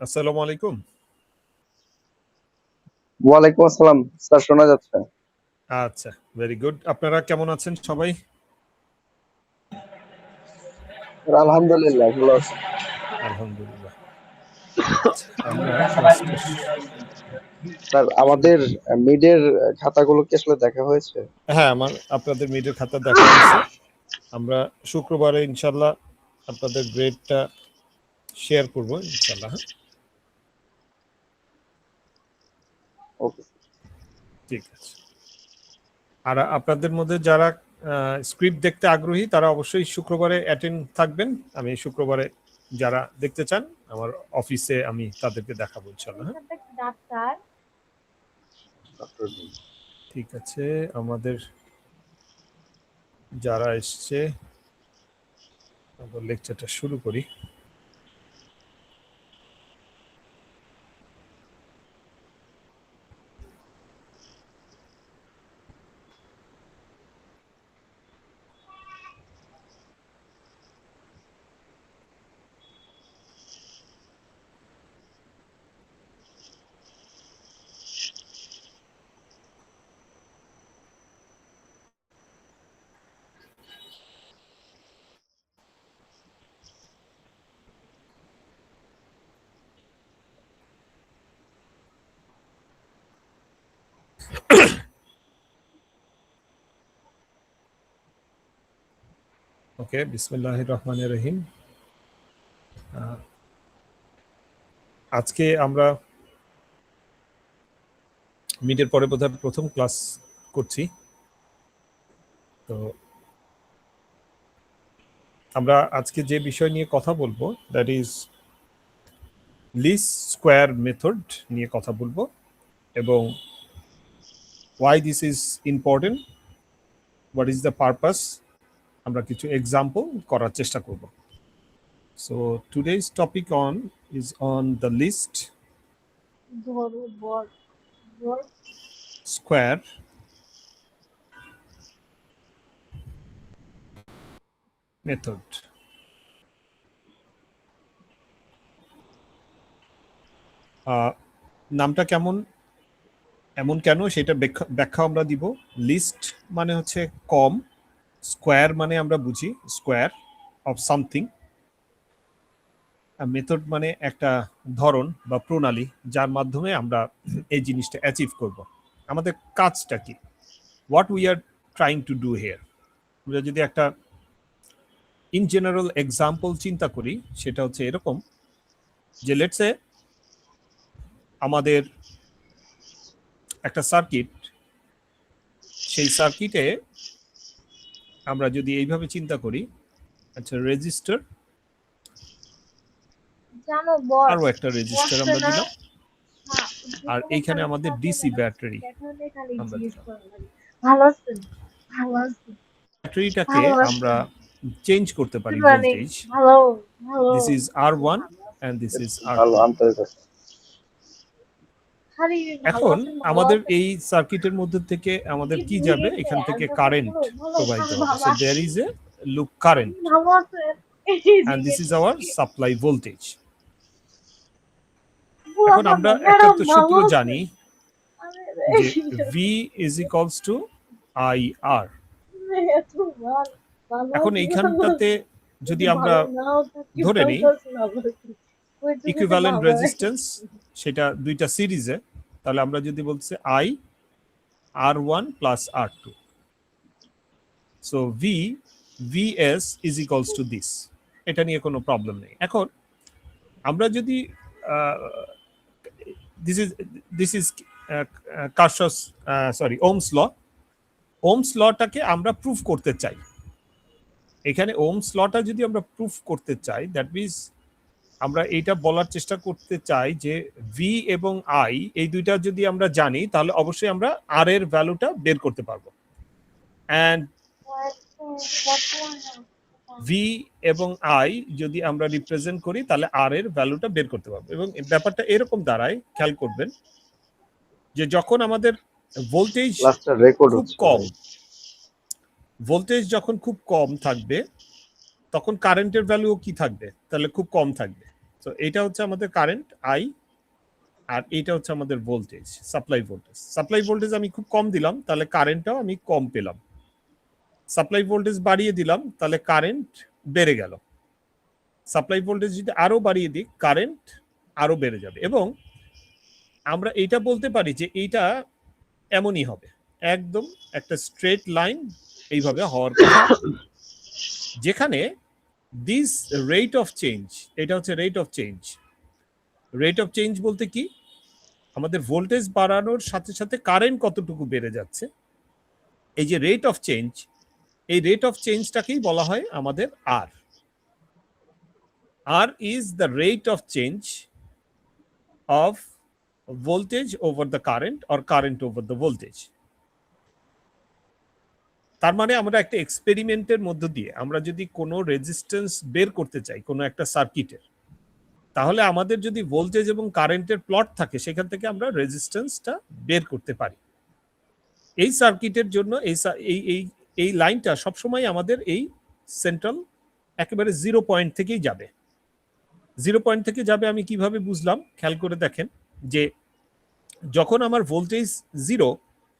আসসালামু আলাইকুম। ওয়ালাইকুম আসসালাম স্যার, শোনা যাচ্ছে? আচ্ছা, ভেরি গুড। আপনারা কেমন আছেন সবাই? স্যার, আলহামদুলিল্লাহ ভালো আছি। আলহামদুলিল্লাহ। আচ্ছা, আমরা ক্লাসটা স্যার, শুরু আমাদের করি। মিডের খাতাগুলো কি আসলে দেখা হয়েছে? হ্যাঁ, আপনাদের মিডের খাতা দেখা হয়েছে। আমরা শুক্রবারে ইনশাল্লাহ আপনাদের গ্রেডটা শেয়ার করব ইনশাল্লাহ। হ্যাঁ, ওকে। ঠিক আছে। আর আপনাদের মধ্যে যারা স্ক্রিপ্ট দেখতে আগ্রহী তারা অবশ্যই শুক্রবারে অ্যাটেন্ড থাকবেন। আমি শুক্রবারে যারা দেখতে চান আমার অফিসে আমি তাদেরকে দেখাবো ইনশাল্লাহ। হ্যাঁ, ঠিক আছে। আমাদের যারা এসছে লেকচারটা শুরু করি। ওকে, বিসমিল্লাহির রহমানির রহিম। আজকে আমরা মিডের পরে বোধহয় প্রথম ক্লাস করছি। তো আমরা আজকে যে বিষয় নিয়ে কথা বলবো that is least square method নিয়ে কথা বলবো এবং why this is important, what is the purpose, আমরা কিছু এক্সাম্পল করার চেষ্টা করব। So today's topic is on the least square method. নামটা এমন কেন সেটা ব্যাখ্যা আমরা দিব। লিস্ট মানে হচ্ছে কম, স্কোয়ার মানে আমরা বুঝি স্কোয়ার অফ সামথিং, মেথড মানে একটা ধরন বা প্রণালী যার মাধ্যমে আমরা এই জিনিসটা অ্যাচিভ করব। আমাদের কাজটা কি, what we are trying to do here. আমরা যদি একটা ইন জেনারেল এক্সাম্পল চিন্তা করি সেটা হচ্ছে এরকম যে লেটস সে আমাদের একটা সার্কিট, সেই সার্কিটে আমরা যদি এইভাবে চিন্তা করি, আচ্ছা রেজিস্টার, আরো একটা রেজিস্টার আমরা দিলাম, আর এইখানে আমাদের ডিসি ব্যাটারি আমরা দিলাম। ব্যাটারিটাকে আমরা চেঞ্জ করতে পারি voltage. This is R1 and this is ভালো, R2. আন্তরিক আছে। এখন আমাদের এই সার্কিটের মধ্যে থেকে আমাদের কি যাবে, এখান থেকে কারেন্ট প্রবাহিত হবে। So there is a loop current and this is our supply voltage. এখন আমরা একটা তো সূত্র জানি যে V is equals to IR. এখন এইখানটাতে যদি আমরা ধরে নিই ইকুইভ্যালেন্ট রেজিস্ট্যান্স, সেটা দুইটা সিরিজে, তাহলে আমরা যদি বলছি I R1 plus R2, so VS is equals to this, এটা নিয়ে কোনো প্রবলেম নেই। এখন আমরা যদি দিস ইজ কার্শস ওহমস লটাকে আমরা প্রুফ করতে চাই। এখানে ওহমস লটা যদি আমরা প্রুফ করতে চাই, দ্যাট মিনস আমরা এইটা বলার চেষ্টা করতে চাই যে ভি এবং আই এই দুইটা যদি আমরা জানি তাহলে অবশ্যই আমরা আর এর ভ্যালুটা বের করতে পারবো। অ্যান্ড ভি এবং আই যদি আমরা রিপ্রেজেন্ট করি তাহলে আর এর ভ্যালুটা বের করতে পারবো। এবং ব্যাপারটা এরকম দাঁড়ায়, খেয়াল করবেন যে যখন আমাদের ভোল্টেজ ক্লাসটা রেকর্ড খুব হচ্ছে। কম, ভোল্টেজ যখন খুব কম থাকবে তখন কারেন্টের ভ্যালুও কি থাকবে, তাহলে খুব কম থাকবে। তো এটা হচ্ছে আমাদের কারেন্ট আই, আর এটা হচ্ছে আমাদের voltage, supply voltage. Supply voltage আমি খুব কম দিলাম, তাহলে কারেন্টটাও আমি কম পেলাম। সাপ্লাই ভোল্টেজ বাড়িয়ে দিলাম, তাহলে কারেন্ট বেড়ে গেল। সাপ্লাই ভোল্টেজ যদি আরো বাড়িয়ে দিই, কারেন্ট আরো বেড়ে যাবে। এবং আমরা এটা বলতে পারি যে এইটা এমনই হবে, একদম একটা স্ট্রেট লাইন এইভাবে হওয়ার কথা, যেখানে দিস রেট অফ চেঞ্জ, এটা হচ্ছে rate of change. Rate of change বলতে কি, আমাদের ভোল্টেজ বাড়ানোর সাথে সাথে কারেন্ট কতটুকু বেড়ে যাচ্ছে, এই যে রেট অফ চেঞ্জ, এই রেট অফ চেঞ্জটাকেই বলা হয় আমাদের R. R is the rate of change of voltage over the current or current over the voltage. তার মানে আমরা একটা এক্সপেরিমেন্টের মধ্য দিয়ে আমরা যদি কোনো রেজিস্ট্যান্স বের করতে চাই কোনো একটা সার্কিটের, তাহলে আমাদের যদি ভোল্টেজ এবং কারেন্টের প্লট থাকে, সেখান থেকে আমরা রেজিস্ট্যান্সটা বের করতে পারি। এই সার্কিটের জন্য এই লাইনটা সবসময় আমাদের এই সেন্ট্রাল একেবারে 0 পয়েন্ট থেকেই যাবে। 0 পয়েন্ট থেকে যাবে আমি কিভাবে বুঝলাম, খেয়াল করে দেখেন যে যখন আমার ভোল্টেজ 0,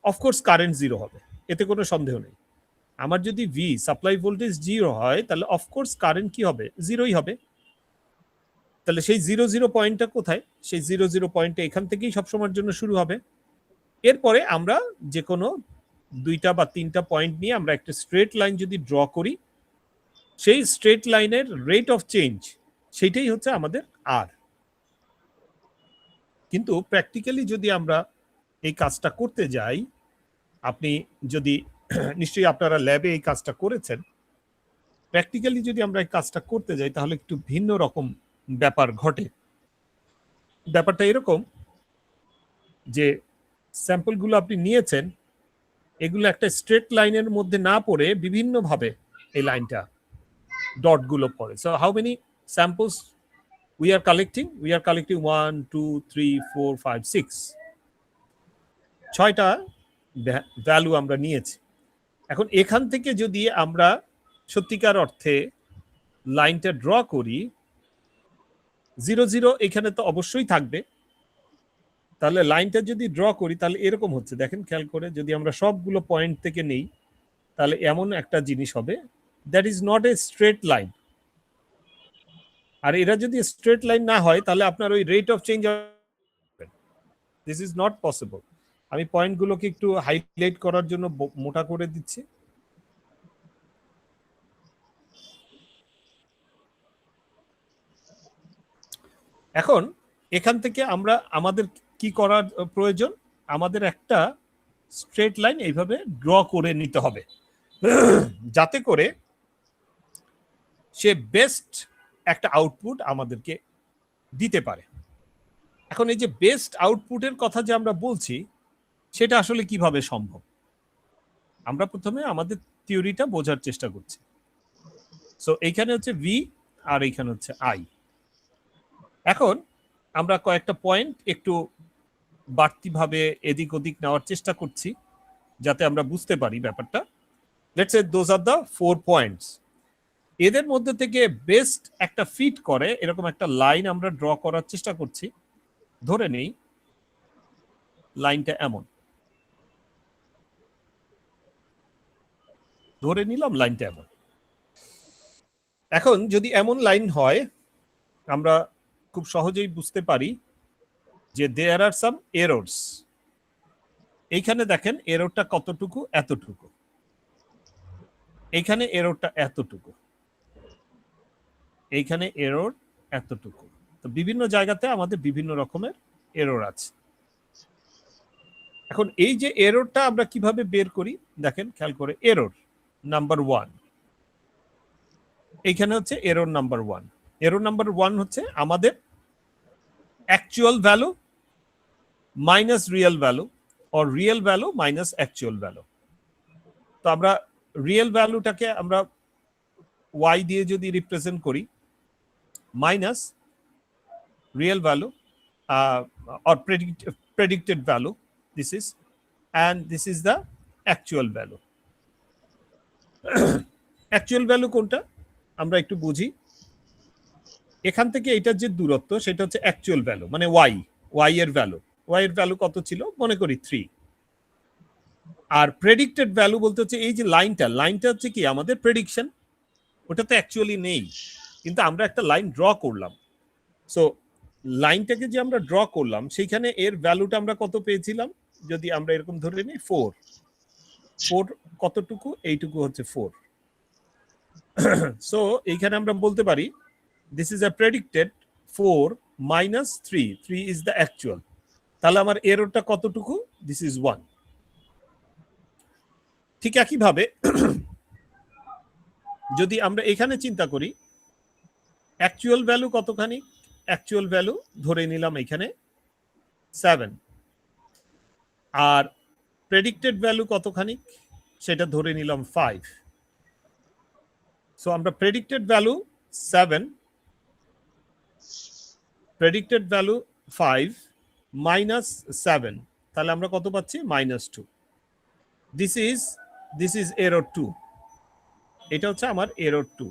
অফকোর্স কারেন্ট 0 হবে, এতে কোনো সন্দেহ নেই। আমার যদি ভি সাপ্লাই ভোল্টেজ 0 হয়, তাহলে অফকোর্স কারেন্ট কি হবে, 0ই হবে। তাহলে সেই 0 পয়েন্টটা কোথায়, সেই 0 পয়েন্টটা এখান থেকেই সবসময়ের জন্য শুরু হবে। এরপরে আমরা যে কোনো 2টা বা 3টা পয়েন্ট নিয়ে আমরা একটা স্ট্রেট লাইন যদি ড্র করি, সেই স্ট্রেট লাইনের রেট অফ চেঞ্জ সেটাই হচ্ছে আমাদের আর। কিন্তু প্র্যাকটিক্যালি যদি আমরা এই কাজটা করতে যাই, আপনি যদি নিশ্চয়ই আপনারা ল্যাবে এই কাজটা করেছেন, প্র্যাকটিক্যালি যদি আমরা এই কাজটা করতে যাই, তাহলে একটু ভিন্ন রকম ব্যাপার ঘটে। ব্যাপারটা এরকম যে স্যাম্পলগুলো আপনি নিয়েছেন, এগুলো একটা স্ট্রেট লাইনের মধ্যে না পড়ে বিভিন্নভাবে এই লাইনটা ডটগুলো পড়ে। So how many samples we are collecting? We are collecting 1 2 3 4 5 6, 6টা ভ্যালু আমরা নিয়েছি। এখন এখান থেকে যদি আমরা সত্যিকার অর্থে লাইনটা ড্র করি, 0 এখানে তো অবশ্যই থাকবে। তাহলে লাইনটা যদি ড্র করি, তাহলে এরকম হচ্ছে, দেখেন খেয়াল করে, যদি আমরা সবগুলো পয়েন্ট থেকে নেই, তাহলে এমন একটা জিনিস হবে, that is not a straight line. আর এরা যদি স্ট্রেট লাইন না হয়, তাহলে আপনার ওই rate of change, this is not possible. আমি পয়েন্টগুলোকে একটু হাইলাইট করার জন্য মোটা করে দিচ্ছি। এখন এখান থেকে আমরা আমাদের কি করার প্রয়োজন, আমাদের একটা স্ট্রেট লাইন এইভাবে ড্র করে নিতে হবে, যাতে করে সে বেস্ট একটা আউটপুট আমাদেরকে দিতে পারে। এখন এই যে বেস্ট আউটপুটের কথা যে আমরা বলছি, সেটা আসলে কিভাবে সম্ভব, আমরা প্রথমে আমাদের থিওরিটা বোঝার চেষ্টা করছি। সো এইখানে হচ্ছে ভি আর এইখানে হচ্ছে আই। এখন আমরা কয়েকটা পয়েন্ট একটু বাড়তিভাবে এদিক ওদিক নেওয়ার চেষ্টা করছি, যাতে আমরা বুঝতে পারি ব্যাপারটা। Let's say those are the 4 points. এদের মধ্যে থেকে বেস্ট একটা ফিট করে এরকম একটা লাইন আমরা ড্র করার চেষ্টা করছি। ধরে নেই লাইনটা এমন, ধরে নিলাম লাইনটা এমন। এখন যদি এমন লাইন হয়, আমরা খুব সহজেই বুঝতে পারি যে দেয়ার আর সাম এরর্স। এইখানে দেখেন এররটা কতটুকু, এতটুকু। এইখানে এররটা এতটুকু, এইখানে এরর এতটুকু। তো বিভিন্ন জায়গাতে আমাদের বিভিন্ন রকমের এরর আছে। এখন এই যে এররটা আমরা কিভাবে বের করি, দেখেন খেয়াল করে, এরর নাম্বার 1, এইখানে হচ্ছে এরর নাম্বার 1। এরর নাম্বার 1 হচ্ছে আমাদের actual value minus real value, or real value minus actual value. তো আমরা রিয়েল ভ্যালুটাকে আমরা y দিয়ে যদি রিপ্রেজেন্ট করি, minus real value or predicted value, this is, and this is the actual value. Actual value কোনটা, আমরা একটু বুঝি। এখান থেকে এটার যে দূরত্ব সেটা হচ্ছে অ্যাকচুয়াল ভ্যালু, মানে ওয়াই এর ভ্যালু কত ছিল, মনে করি 3। আর প্রেডিক্টেড ভ্যালু বলতে হচ্ছে এই যে লাইনটা হচ্ছে কি আমাদের প্রেডিকশন, ওটা তো অ্যাকচুয়ালি নেই, কিন্তু আমরা একটা লাইন ড্র করলাম। সো লাইনটাকে যে আমরা ড্র করলাম সেইখানে এর ভ্যালুটা আমরা কত পেয়েছিলাম, যদি আমরা এরকম ধরে নিই 4 কতটুকু, এইটুকু হচ্ছে 4। সো এইখানে আমরা বলতে পারি this is a predicted 4 minus 3 is the actual. তাহলে আমার এররটা কতটুকু, দিস ইজ 1। ঠিক একইভাবে যদি আমরা এখানে চিন্তা করি অ্যাকচুয়াল ভ্যালু কতখানি, অ্যাকচুয়াল ভ্যালু ধরে নিলাম এখানে 7, আর প্রেডিক্টেড ভ্যালু কতখানি সেটা ধরে নিলাম 5। সো আমরা predicted value 7, predicted value 5 minus 7, তাহলে আমরা কত পাচ্ছি, -2। দিস ইজ এরর 2, এটা হচ্ছে আমার এরর 2।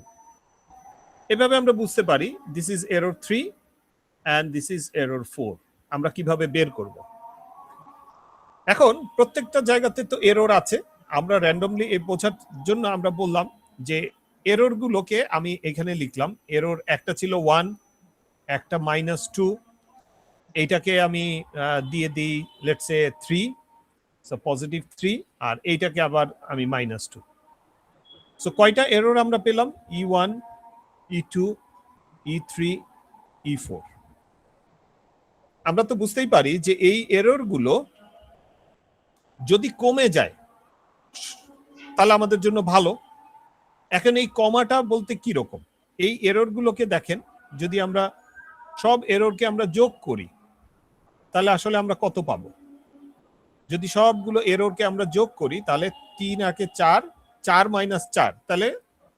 এভাবে আমরা বুঝতে পারি this is error 3 and this is error 4। আমরা কিভাবে বের করব? এখন প্রত্যেকটা জায়গাতে তো এরর আছে, আমরা র্যান্ডমলি এই বোঝার জন্য আমরা বললাম যে এরর গুলোকে আমি এখানে লিখলাম। এরর একটা ছিল 1, একটা -2, এইটাকে আমি দিয়ে দিই লেটস সে 3, সো পজিটিভ 3, আর এইটাকে আবার আমি -2। সো কয়টা এরর আমরা পেলাম, E1, E2, E3, E4। আমরা তো বুঝতেই পারি যে এই এরর গুলো যদি কমে যায় তাহলে আমাদের জন্য ভালো। এখন এই কমাটা বলতে কি রকম, এই এরর গুলোকে দেখেন, যদি আমরা সব এররকে আমরা যোগ করি তাহলে আসলে আমরা কত পাবো। যদি সবগুলো এররকে আমরা যোগ করি তাহলে 3 আকে 4, 4 মাইনাস 4, তাহলে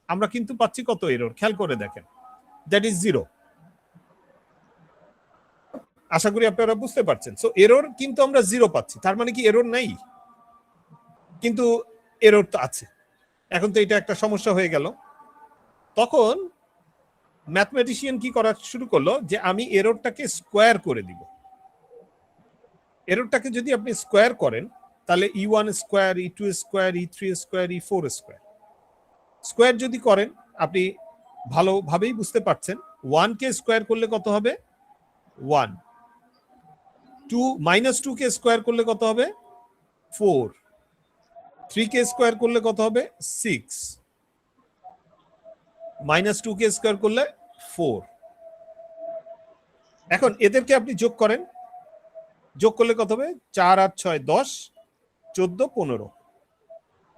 আমরা কিন্তু পাচ্ছি কত এরর, খেয়াল করে দেখেন, দ্যাট ইজ 0। আশা করি আপনারা বুঝতে পারছেন। সো এরর কিন্তু আমরা 0 পাচ্ছি, তার মানে কি এরর নাই, কিন্তু এরর তো আছে। এখন তো এটা একটা সমস্যা হয়ে গেল। তখন ম্যাথমেটিশিয়ান কি করা শুরু করলো, যে আমি এররটাকে স্কোয়ার করে দিব। এররটাকে যদি আপনি স্কোয়ার করেন তাহলে E1 square, E2 square, E3 square, E4 square, square যদি করেন আপনি ভালোভাবেই বুঝতে পারছেন 1 কে স্কোয়ার করলে কত হবে 1, 2 -2 কে স্কোয়ার করলে কত হবে 4, 3 কে স্কোয়ার করলে কত হবে 6, -2 কে স্কোয়ার করলে 4। এখন এদেরকে আপনি যোগ করেন, যোগ করলে কত হবে 4 আর 6 10, 14 15,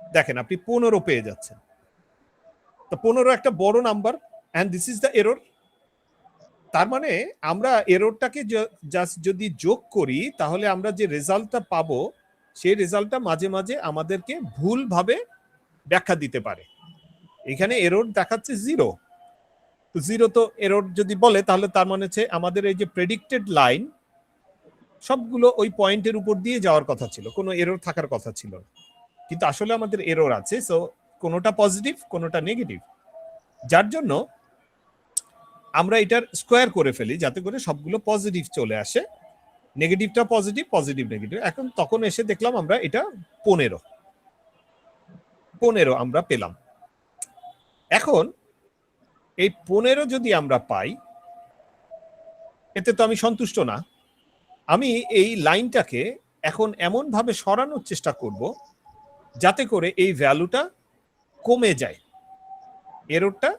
দেখেন আপনি 15 পেয়ে যাচ্ছেন। তো 15 একটা বড় number, and this is the error. তার মানে আমরা এররটাকে জাস্ট যদি যোগ করি তাহলে আমরা যে রেজাল্টটা পাবো সেই রেজাল্টটা মাঝে মাঝে আমাদেরকে ভুলভাবে ব্যাখ্যা দিতে পারে। এখানে এরর দেখাচ্ছে 0, তো 0 তো এরর যদি বলে তাহলে তার মানে হচ্ছে আমাদের এই যে প্রেডিক্টেড লাইন সবগুলো ওই পয়েন্টের উপর দিয়ে যাওয়ার কথা ছিল, কোনো এরর থাকার কথা ছিল না, কিন্তু আসলে আমাদের এরর আছে। সো কোনোটা পজিটিভ কোনোটা নেগেটিভ, যার জন্য আমরা এটার স্কোয়ার করে ফেলি যাতে করে সবগুলো পজিটিভ চলে আসে, নেগেটিভটা পজিটিভ, পজিটিভ নেগেটিভ। এখন তখন এসে দেখলাম আমরা এটা 15 আমরা পেলাম। এখন এই 15 যদি আমরা পাই, এতে তো আমি সন্তুষ্ট না। আমি এই লাইনটাকে এখন এমন ভাবে সরানোর চেষ্টা করব যাতে করে এই ভ্যালুটা কমে যায়, এররটা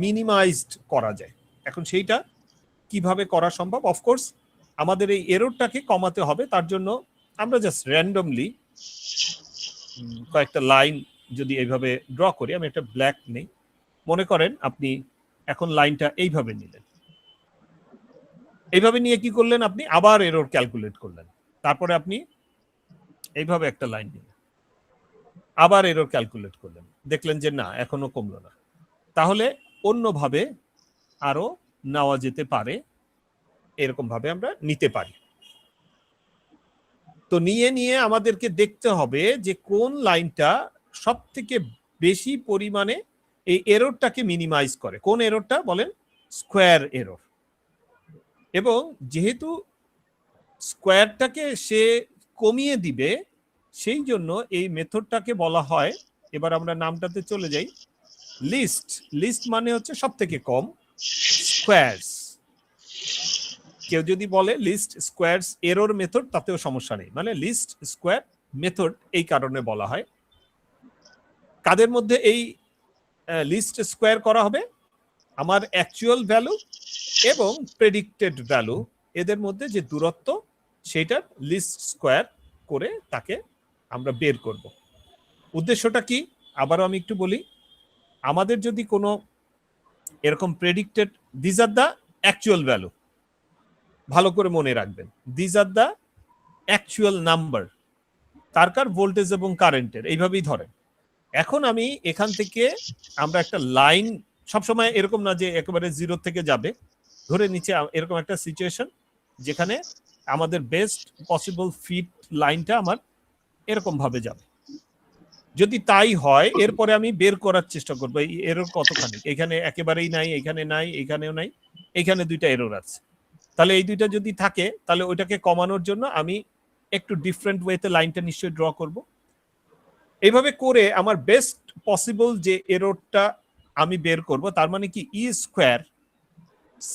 মিনিমাইজড করা যায়। এখন সেইটা কিভাবে করা সম্ভব, অফকোর্স আমাদের এই এররটাকে কমাতে হবে। তার জন্য আমরা জাস্ট র্যান্ডমলি কয়েকটা লাইন যদি এইভাবে ড্র করি, আমি একটা ব্ল্যাক নেই, মনে করেন আপনি এখন লাইনটা এইভাবে নিলেন, এইভাবে নিয়ে কি করলেন, আপনি আবার এরর ক্যালকুলেট করলেন, তারপরে আপনি এইভাবে একটা লাইন নিলেন, আবার এরর ক্যালকুলেট করলেন, দেখলেন যে না এখনো কমলো না, তাহলে অন্যভাবে আরো নেওয়া যেতে পারে, এরকম ভাবে আমরা নিতে পারি। তো নিয়ে আমাদেরকে দেখতে হবে যে কোন লাইনটা সব থেকে বেশি পরিমাণে এই এররটাকে মিনিমাইজ করে। কোন এররটা বলেন? Square error. এবং যেহেতু স্কোয়ারটাকে সে কমিয়ে দিবে, সেই জন্য এই মেথডটাকে বলা হয়, এবার আমরা নামটাতে চলে যাই, লিস্ট। লিস্ট মানে হচ্ছে সব থেকে কম, স্কোয়ারস। কেউ যদি বলে লিস্ট স্কোয়ারস এরর মেথড, তাতেও সমস্যা নেই, মানে লিস্ট স্কোয়ার মেথড এই কারণে বলা হয়। কাদের মধ্যে এই লিস্ট স্কোয়ার করা হবে? আমার অ্যাকচুয়াল ভ্যালু এবং প্রেডিক্টেড ভ্যালু, এদের মধ্যে যে দূরত্ব, সেটার লিস্ট স্কোয়ার করে তাকে আমরা বের করব। উদ্দেশ্যটা কি? আবারও আমি একটু বলি, আমাদের যদি কোনো এরকম predicted, these are the actual value, ভালো করে মনে রাখবেন, these are the actual number, তারকার ভোল্টেজ এবং কারেন্টের, এইভাবেই ধরেন। এখন আমি এখান থেকে আমরা একটা লাইন, সবসময় এরকম না যে একেবারে জিরো থেকে যাবে, ধরে নিচে এরকম একটা সিচুয়েশন যেখানে আমাদের বেস্ট পসিবল ফিট লাইনটা আমার এরকম ভাবে যাবে। যদি তাই হয়, এরপরে আমি বের করার চেষ্টা করবো এই এরর কতখানি। এখানে একেবারেই নাই, এখানে নাই, এখানেও নাই, এখানে দুইটা এরর আছে। তাহলে এই দুইটা যদি থাকে, তাহলে ওইটাকে কমানোর জন্য আমি একটু ডিফারেন্ট ওয়েতে লাইনটা নিশ্চয়ই ড্র করব। এইভাবে করে আমার বেস্ট পসিবল যে এররটা আমি বের করব, তার মানে কি E square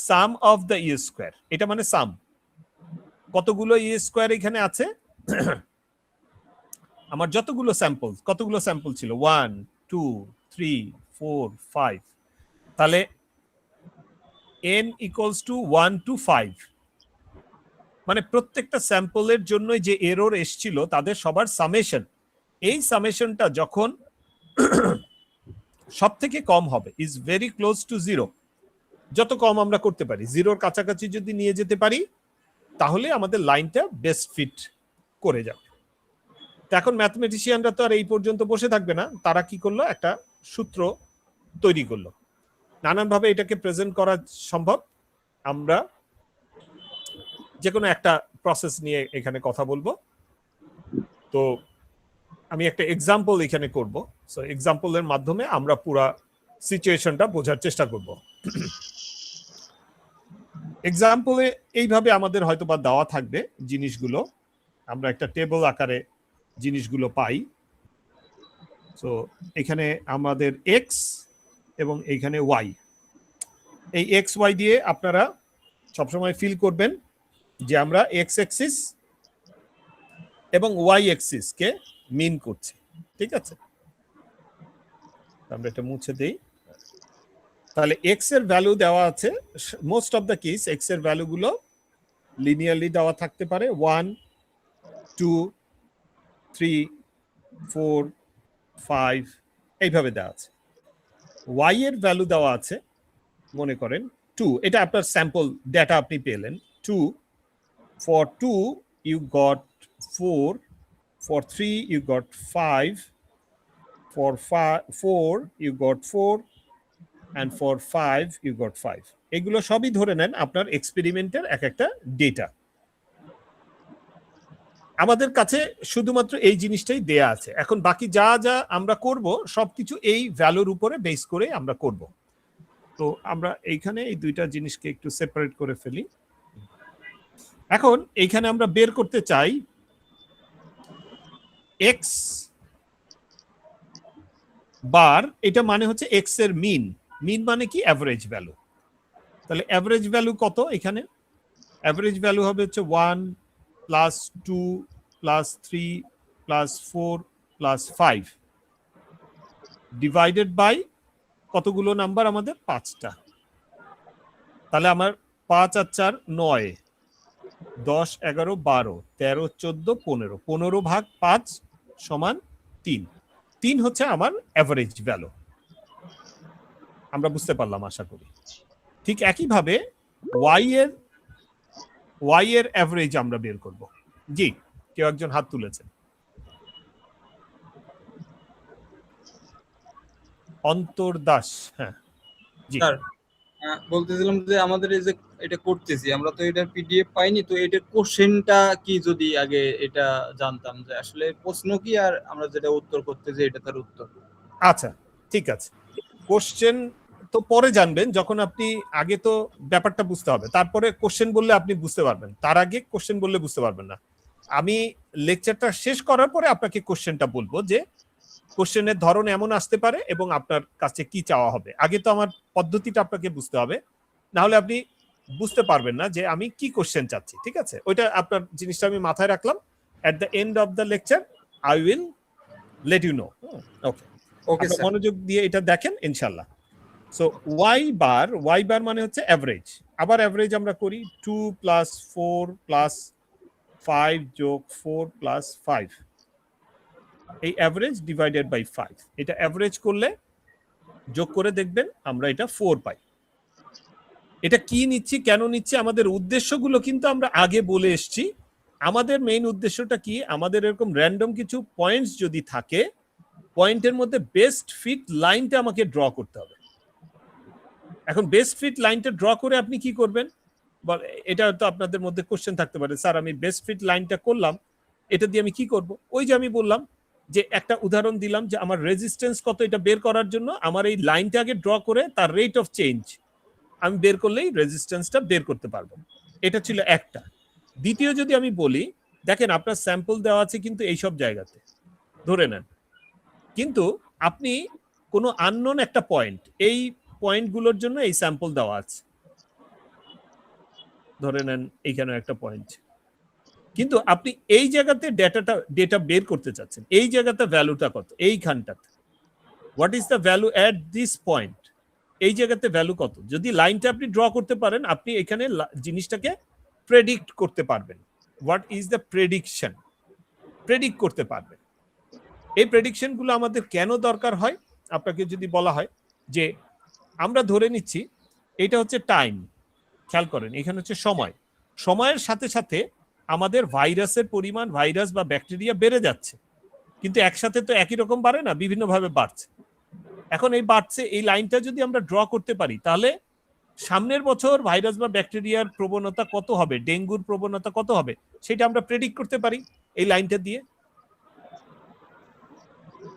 sum of the E square, এটা মানে সাম। কতগুলো ই স্কোয়ার এখানে আছে? আমার যতগুলো স্যাম্পল, কতগুলো স্যাম্পল ছিল? 1 2 3 4 5, তাহলে n ইকুয়ালস টু 1 to 5, মানে প্রত্যেকটা স্যাম্পলের জন্য যে এরর এসেছিল তাদের সবার সামেশন, এই সামেশনটা যখন সব থেকে কম হবে, is very close two zero, যত কম আমরা করতে পারি, জিরোর কাছাকাছি যদি নিয়ে যেতে পারি, তাহলে আমাদের লাইনটা বেস্ট ফিট করে যাবে। এখন ম্যাথমেটিশিয়ানরা তো আর এই পর্যন্ত বসে থাকবে না, তারা কি করলো, একটা সূত্র তৈরি করলো। নানানভাবে এটাকে প্রেজেন্ট করা সম্ভব। আমরা যে কোনো একটা প্রসেস নিয়ে এখানে কথা বলবো। তো আমি একটা এক্সাম্পল এখানে করব। সো এক্সাম্পলের মাধ্যমে আমরা পুরা সিচুয়েশনটা বোঝার চেষ্টা করব। এক্সাম্পলে এইভাবে আমাদের হয়তো বা দেওয়া থাকবে জিনিসগুলো, আমরা একটা টেবল আকারে জিনিসগুলো পাই। সো এখানে আমাদের এক্স এবং এইখানে ওয়াই, এই এক্স ওয়াই দিয়ে আপনারা সবসময় ফিল করবেন যে আমরা এক্স এক্সিস এবং ওয়াই এক্সিস কে মিন করছি, ঠিক আছে? আমরা এটা মুছে দেই। তাহলে এক্স এর ভ্যালু দেওয়া আছে, most of the case x এর ভ্যালু গুলো লিনিয়ারলি দেওয়া থাকতে পারে, 1 2 3 4 5 এইভাবে দেওয়া আছে। ওয়াই এর ভ্যালু দেওয়া আছে, মনে করেন 2, এটা আপনার স্যাম্পল ডেটা আপনি পেলেন। 2, for 2 you got 4, for 3 you got 5, for 4 you got 4, and for 5 you got 5. এগুলো সবই ধরে নেন আপনার এক্সপেরিমেন্টের এক একটা ডেটা। আমাদের কাছে শুধুমাত্র এই জিনিসটাই দেয়া আছে। এখন বাকি যা যা আমরা করব সবকিছু এই ভ্যালুর উপরে বেস করে আমরা করব। তো আমরা এইখানে এই দুইটা জিনিসকে একটু সেপারেট করে ফেলি। এখন এইখানে আমরা বের করতে চাই এক্স বার, এটা মানে হচ্ছে এক্স এর মিন। মিন মানে কি? Average value. তাহলে অ্যাভারেজ ভ্যালু কত? এখানে অ্যাভারেজ ভ্যালু হবে হচ্ছে 1 plus 2 plus 3 plus 4 plus 5 divided by কতগুলো নাম্বার আমাদের? 5টা। তাহলে আমার 5 আর 4 9, 10 11 12 13 14 15, 15 ভাগ 5 সমান 3। 3 হচ্ছে আমার অ্যাভারেজ ভ্যালু। আমরা বুঝতে পারলাম আশা করি। ঠিক একইভাবে ওয়াই এর অ্যাভারেজ আমরা বের করব। জি, কেউ একজন হাত তুলেছেন। অন্তর দাস, হ্যাঁ জি স্যার, বলতেছিলাম যে আমাদের এই যে এটা করতেছি, আমরা তো এটার পিডিএফ পাইনি, তো এটার কোশ্চেনটা কি যদি আগে এটা জানতাম যে আসলে প্রশ্ন কি আর আমরা যেটা উত্তর করতেছি এটা তার উত্তর। আচ্ছা ঠিক আছে। কোশ্চেন তো পরে জানবেন, যখন আপনি আগে তো ব্যাপারটা বুঝতে হবে, তারপরে কোশ্চেন বললে আপনি বুঝতে পারবেন, তার আগে কোশ্চেন বললে বুঝতে পারবেন না। আমি লেকচারটা শেষ করার পরে আপনাকে কোশ্চেনটা বলবো যে কোশ্চেনের ধরন এমন আসতে পারে এবং আপনার কাছে কি চাওয়া হবে। আগে তো আমার পদ্ধতিটা আপনাকে বুঝতে হবে, না হলে আপনি বুঝতে পারবেন না যে আমি কি কোশ্চেন চাচ্ছি। ঠিক আছে, ওইটা আপনার জিনিসটা আমি মাথায় রাখলাম। At the end of the lecture I will let you know. Okay okay sir. মনোযোগ দিয়ে এটা দেখেন ইনশাল্লাহ। সো ওয়াই বার মানে হচ্ছে অ্যাভারেজ। আবার অ্যাভারেজ আমরা করি 2 + 4 + 5 + 4 + 5, এই অ্যাভারেজ ডিভাইডেড বাই 5। এটা অ্যাভারেজ করলে যোগ করে দেখবেন আমরা এটা 4 পাই। এটা কি নিচ্ছি, কেন নিচ্ছি, আমাদের উদ্দেশ্যগুলো কিন্তু আমরা আগে বলে এসছি। আমাদের মেইন উদ্দেশ্যটা কি, আমাদের এরকম র্যান্ডম কিছু পয়েন্টস যদি থাকে, পয়েন্টের মধ্যে বেস্ট ফিট লাইনটা আমাকে ড্র করতে হবে। এখন বেস্ট ফিট লাইনটা ড্র করে আপনি কি করবেন, এটা তো আপনাদের মধ্যে কোশ্চেন থাকতে পারে, স্যার আমি বেস্ট ফিট লাইনটা করলাম, এটা দিয়ে আমি কি করব? ওই যে আমি বললাম যে একটা উদাহরণ দিলাম যে আমার রেজিস্ট্যান্স কত, এটা বের করার জন্য আমার এই লাইনটা আগে ড্র করে তার রেট অফ চেঞ্জ আমি বের করলেই রেজিস্ট্যান্সটা বের করতে পারবো। এটা ছিল একটা। দ্বিতীয় যদি আমি বলি, দেখেন আপনার স্যাম্পল দেওয়া আছে কিন্তু এইসব জায়গাতে ধরে নেন, কিন্তু আপনি কোনো আননোন একটা পয়েন্ট, এই পয়েন্টগুলোর জন্য এই স্যাম্পল দেওয়া আছে, ধরে নেন এইখানে একটা পয়েন্ট, কিন্তু আপনি এই জায়গাতে ডেটা বের করতে চাচ্ছেন, এই জায়গাতে ভ্যালুটা কত, এইখানটাতে what is the value at this point, এই জায়গাতে ভ্যালু কত। যদি লাইনটা আপনি ড্র করতে পারেন, আপনি এখানে জিনিসটাকে প্রেডিক্ট করতে পারবেন। What is the prediction, predict করতে পারবেন। এই প্রেডিকশনগুলো আমাদের কেন দরকার হয়, আপনাকে যদি বলা হয় যে আমরা ধরে নিচ্ছি এটা হচ্ছে টাইম, খেয়াল করেন এখানে হচ্ছে সময়, সময়ের সাথে সাথে আমাদের ভাইরাসের পরিমাণ, ভাইরাস বা ব্যাকটেরিয়া বেড়ে যাচ্ছে, কিন্তু একসাথে তো একই রকম বাড়ে না, বিভিন্নভাবে বাড়ছে। এখন এই বাড়ছে, এই লাইনটা যদি আমরা ড্র করতে পারি, তাহলে সামনের বছর ভাইরাস বা ব্যাকটেরিয়ার প্রবণতা কত হবে, ডেঙ্গুর প্রবণতা কত হবে, সেটা আমরা প্রেডিক্ট করতে পারি এই লাইনটা দিয়ে।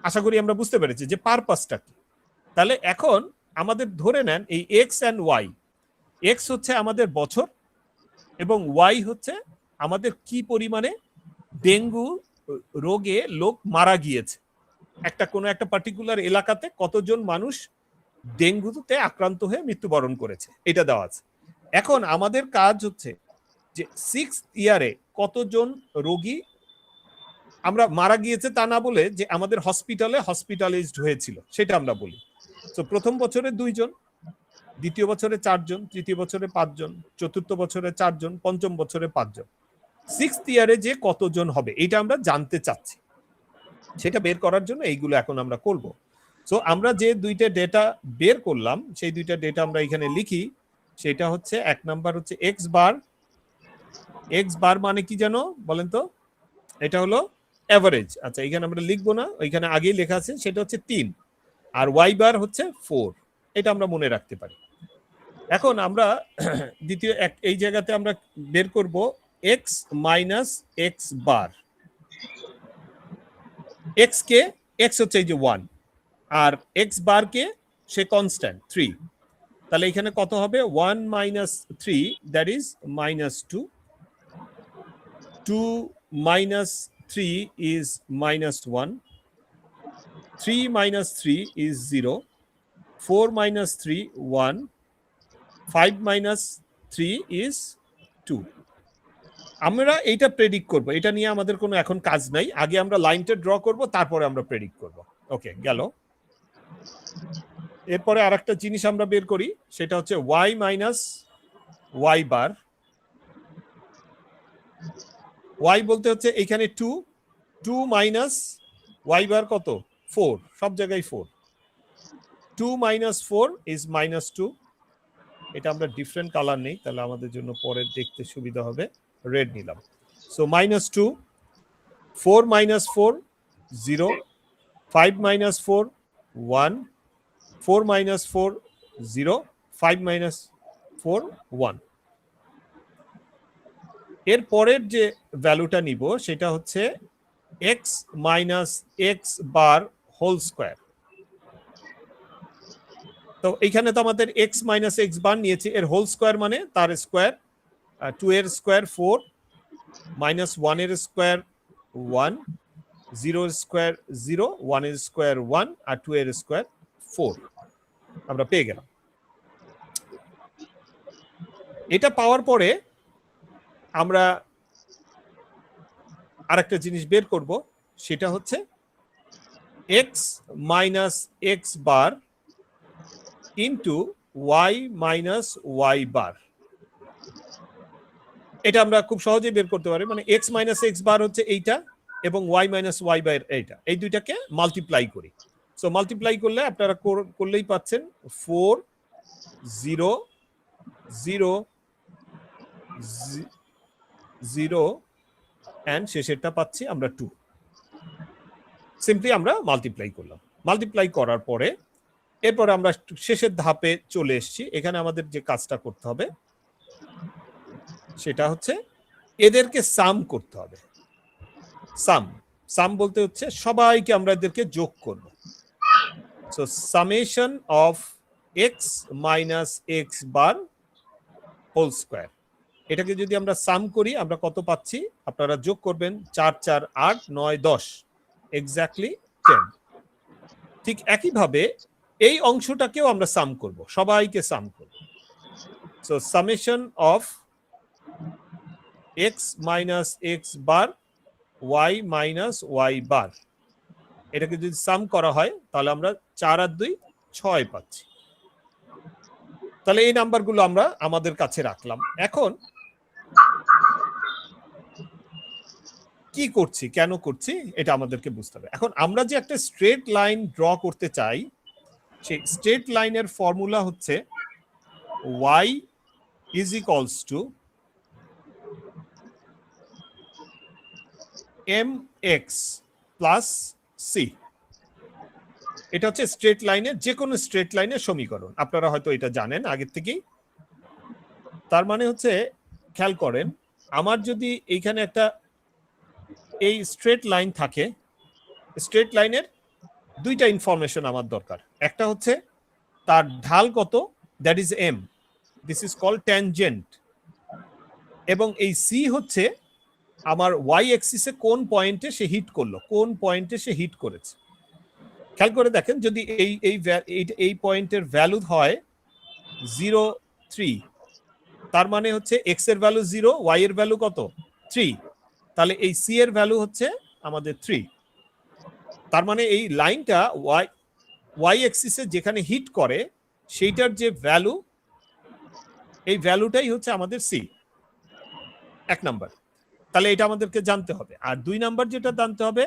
আশা করি আমরা বুঝতে পেরেছি যে পারপাসটা কি। তাহলে এখন আমাদের ধরে নেন এই এক্স অ্যান্ড ওয়াই, এক্স হচ্ছে আমাদের বছর এবং ওয়াই হচ্ছে আমাদের কি পরিমাণে ডেঙ্গু রোগে লোক মারা গিয়েছে, একটা কোনো একটা পার্টিকুলার এলাকাতে কতজন মানুষ ডেঙ্গুতে আক্রান্ত হয়ে মৃত্যুবরণ করেছে, এটা দেওয়া আছে। এখন আমাদের কাজ হচ্ছে যে 6th ইয়ারে কতজন রোগী আমরা মারা গিয়েছে তা না বলে যে আমাদের হসপিটালাইজড হয়েছিল সেটা আমরা বলি। তো প্রথম বছরে 2 জন, দ্বিতীয় বছরে 4 জন, তৃতীয় বছরে 5 জন, চতুর্থ বছরে 4 জন, পঞ্চম বছরে 5 জন। 6th ইয়ারে যে কতজন হবে এটা আমরা জানতে চাচ্ছি, সেটা বের করার জন্য এইগুলো এখন আমরা করব। সো আমরা যে দুইটা ডেটা বের করলাম, সেই দুইটা ডেটা আমরা এখানে লিখি। সেটা হচ্ছে এক নাম্বার হচ্ছে এক্স বার। এক্স বার মানে কি জানো বলেন তো? এটা হলো অ্যাভারেজ। আচ্ছা এখানে আমরা লিখবো না, ওইখানে আগেই লেখা আছে, সেটা হচ্ছে 3। আর ওয়াই বার হচ্ছে 4, এটা আমরা মনে রাখতে পারি। এখন আমরা দ্বিতীয় এই জায়গাতে আমরা বের করব x minus x bar. X কে, এক্স হচ্ছে এই যে 1, আর এক্স বার কে সে কনস্ট্যান্ট 3। তাহলে এখানে কত হবে, 1 minus 3, that is -2, 2 minus 3 is -1, 3 minus 3 is 0, 4 minus 3 1, 5 minus 3 is 2। আমরা এইটা প্রেডিক্ট করব, এটা নিয়ে আমাদের কোনো এখন কাজ নাই, আগে আমরা লাইনটা ড্র করব, তারপরে আমরা প্রেডিক্ট করব। ওকে গেল। এরপরে আরেকটা জিনিস আমরা বের করি, সেটা হচ্ছে y মাইনাস y বার। y বলতে হচ্ছে এখানে 2, 2 মাইনাস y বার কত, 4, সব জায়গায় 4, 2 minus 4 is -2। এটা আমরা ডিফারেন্ট কালার নেই, তাহলে আমাদের জন্য পরে দেখতে সুবিধা হবে, রেড নিলাম। So -2, 4 minus 4 0, 5 minus 4 1, 4 minus 4 0, 5 minus 4 1। এর পরের যে ভ্যালুটা নিব সেটা হচ্ছে x minus x bar whole square. তো এইখানে তো আমাদের এক্স মাইনাস এক্স বার নিয়েছি, এর হোল স্কোয়ার মানে তার স্কোয়ার, 2 এর স্কোয়ার 4 মাইনাস 1 এর স্কোয়ার 1, 0 এর স্কোয়ার 0, 1 এর স্কোয়ার 1 আর 2 এর স্কোয়ার 4 আমরা পেয়ে গেলাম। এটা পাওয়ার পরে আমরা আরেকটা জিনিস বের করব, সেটা হচ্ছে X minus x bar into Y minus Y bar. এটা আমরা খুব সহজেই বের করতে পারি, মানে এক্স মাইনাস এক্স বার হচ্ছে এইটা এবং ওয়াই মাইনাস ওয়াই বার এইটা, এই দুইটাকে মাল্টিপ্লাই করি। সো মাল্টিপ্লাই করলে আপনারা করলেই পাচ্ছেন 4 0 0 0 এন্ড শেষেরটা পাচ্ছি আমরা 2। সিম্পলি আমরা মাল্টিপ্লাই করলাম। মাল্টিপ্লাই করার পরে এরপরে আমরা শেষের ধাপে চলে এসেছি। এখানে আমাদের যে কাজটা করতে হবে সেটা হচ্ছে এদেরকে সাম করতে হবে। সাম বলতে হচ্ছে সবাইকে আমরা এদেরকে যোগ করব। So summation of x minus x bar whole square, এটাকে যদি আমরা সাম করি আমরা কত পাচ্ছি, আপনারা যোগ করবেন 4 4 8 9 10, এক্স্যাক্টলি 10। ঠিক একইভাবে এই অংশটাকেও আমরা সাম করব, সবাইকে সাম করব। So summation of x minus x bar Y minus Y bar, এটাকে যদি সাম করা হয় তাহলে আমরা 4 আর 2 6 পাচ্ছি। তাহলে এই নাম্বারগুলো আমরা আমাদের কাছে রাখলাম। এখন কি করছি, কেন করছি, এটা আমাদেরকে বুঝতে হবে। এখন আমরা যে একটা স্ট্রেট লাইন ড্র করতে চাই, সেই স্ট্রেট লাইনের ফর্মুলা হচ্ছে y is equals to mx plus c। এটা হচ্ছে স্ট্রেট লাইনের, যে কোনো স্ট্রেট লাইনের সমীকরণ, আপনারা হয়তো এটা জানেন আগের থেকেই। তার মানে হচ্ছে খেয়াল করেন, আমার যদি এইখানে একটা এই স্ট্রেট লাইন থাকে, স্ট্রেট লাইনের দুইটা ইনফরমেশন আমার দরকার। একটা হচ্ছে তার ঢাল কত, that is m, this is called tangent. এবং এই সি হচ্ছে আমার ওয়াই এক্সিসে কোন পয়েন্টে সে হিট করলো, কোন পয়েন্টে সে হিট করেছে। খেয়াল করে দেখেন, যদি এই পয়েন্টের ভ্যালু হয় 0 3, তার মানে হচ্ছে এক্স এর ভ্যালু 0, ওয়াই এর ভ্যালু কত 3, তাহলে এই সি এর ভ্যালু হচ্ছে আমাদের 3। তার মানে এই লাইনটা ওয়াই এক্সিসে যেখানে হিট করে সেইটার যে ভ্যালু, এই ভ্যালুটাই হচ্ছে আমাদের সি, 1 নাম্বার। তাহলে এটা আমাদেরকে জানতে হবে। আর 2 নাম্বার যেটা জানতে হবে,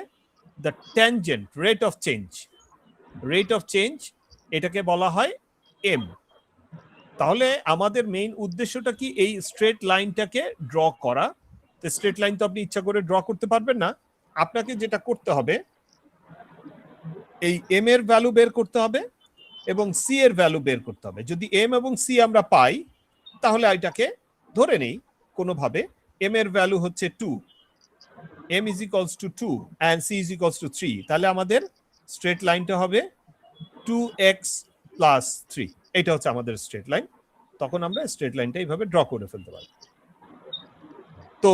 the tangent rate of change. Rate of change এটাকে বলা হয় এম। তাহলে আমাদের মেইন উদ্দেশ্যটা কি, এই স্ট্রেট লাইনটাকে ড্র করা। তো স্ট্রেট লাইন তো আপনি ইচ্ছা করে ড্র করতে পারবেন না, আপনাকে যেটা করতে হবে এই এম এর ভ্যালু বের করতে হবে এবং সি এর ভ্যালু বের করতে হবে। যদি এম এবং সি আমরা পাই তাহলে এটাকে ধরে নেই কোনোভাবে এম এর ভ্যালু হচ্ছে 2, m is equals to 2 and c is equals to 3, তাহলে আমাদের স্ট্রেট লাইনটা হবে 2x plus 3। এটা হচ্ছে আমাদের স্ট্রেট লাইন। তখন আমরা স্ট্রেট লাইনটা এইভাবে ড্র করে ফেলতে পারি। তো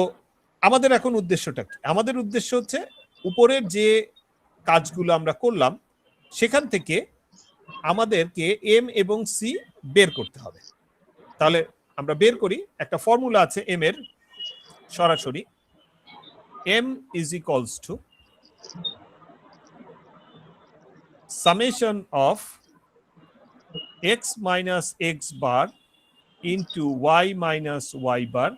আমাদের এখন উদ্দেশ্যটা কি? আমাদের উদ্দেশ্য হচ্ছে উপরের যে কাজগুলো আমরা করলাম সেখান থেকে আমাদেরকে এম এবং সি বের করতে হবে। তাহলে আমরা বের করি, একটা ফর্মুলা আছে এম এর সরাসরি, m is equals to summation of x minus x bar into y minus y bar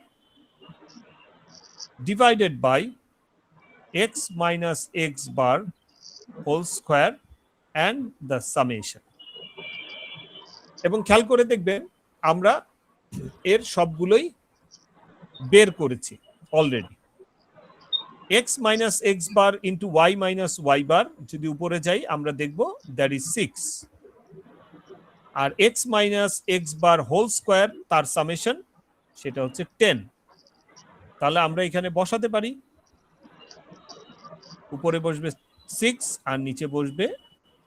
divided by x minus x bar whole square and the summation। এবং খেয়াল করে দেখবেন আমরা এর সবগুলোই বের করেছি already. x minus x bar into y minus y bar যদি উপরে যাই আমরা দেখব that is 6, আর x minus x bar whole square তার সামেশন সেটা হচ্ছে 10। তাহলে আমরা এখানে বসাতে পারি, উপরে বসবে 6 আর নিচে বসবে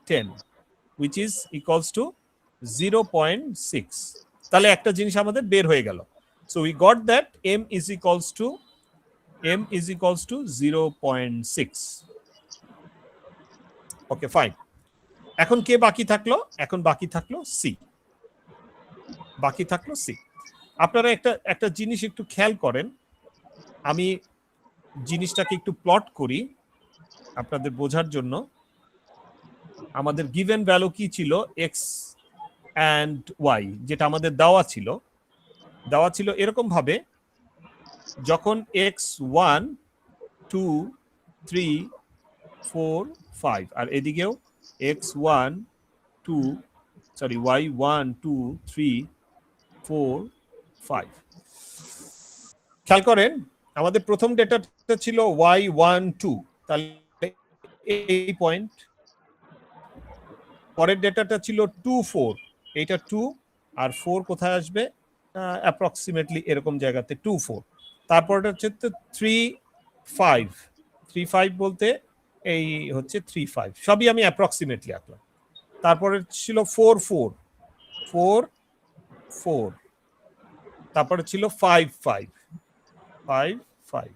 10, which is equals to 0.6, তাহলে একটা জিনিস আমাদের বের হয়ে গেল। So we got that m is equals to 0.6. Okay, fine. এখন কে বাকি থাকলো? এখন বাকি থাকলো সি। আপনারা একটা জিনিস একটু খেয়াল করেন, আমি জিনিসটাকে একটু প্লট করি আপনাদের বোঝার জন্য। আমাদের গিভেন ভ্যালু কি ছিল? এক্স অ্যান্ড ওয়াই, যেটা আমাদের দেওয়া ছিল এরকম ভাবে, যখন এক্স 1 2 3 4 5 আর এদিকেও এক্স 1 2 সরি ওয়াই 1 2 3 4 5। খেয়াল করেন আমাদের প্রথম ডেটাটা ছিল ওয়াই 1 2, তাহলে এই পয়েন্ট। পরের ডেটাটা ছিল 2 4, এইটা 2 আর 4 কোথায় আসবে? অ্যাপ্রক্সিমেটলি এরকম জায়গাতে 2 4। তারপরটা হচ্ছে 3 5, 3 5 বলতে এই হচ্ছে 3 5, সবই আমি অ্যাপ্রক্সিমেটলি আঁকলাম। তারপরে ছিল 4 4 4 4, তারপরে ছিল 5 5 5 5।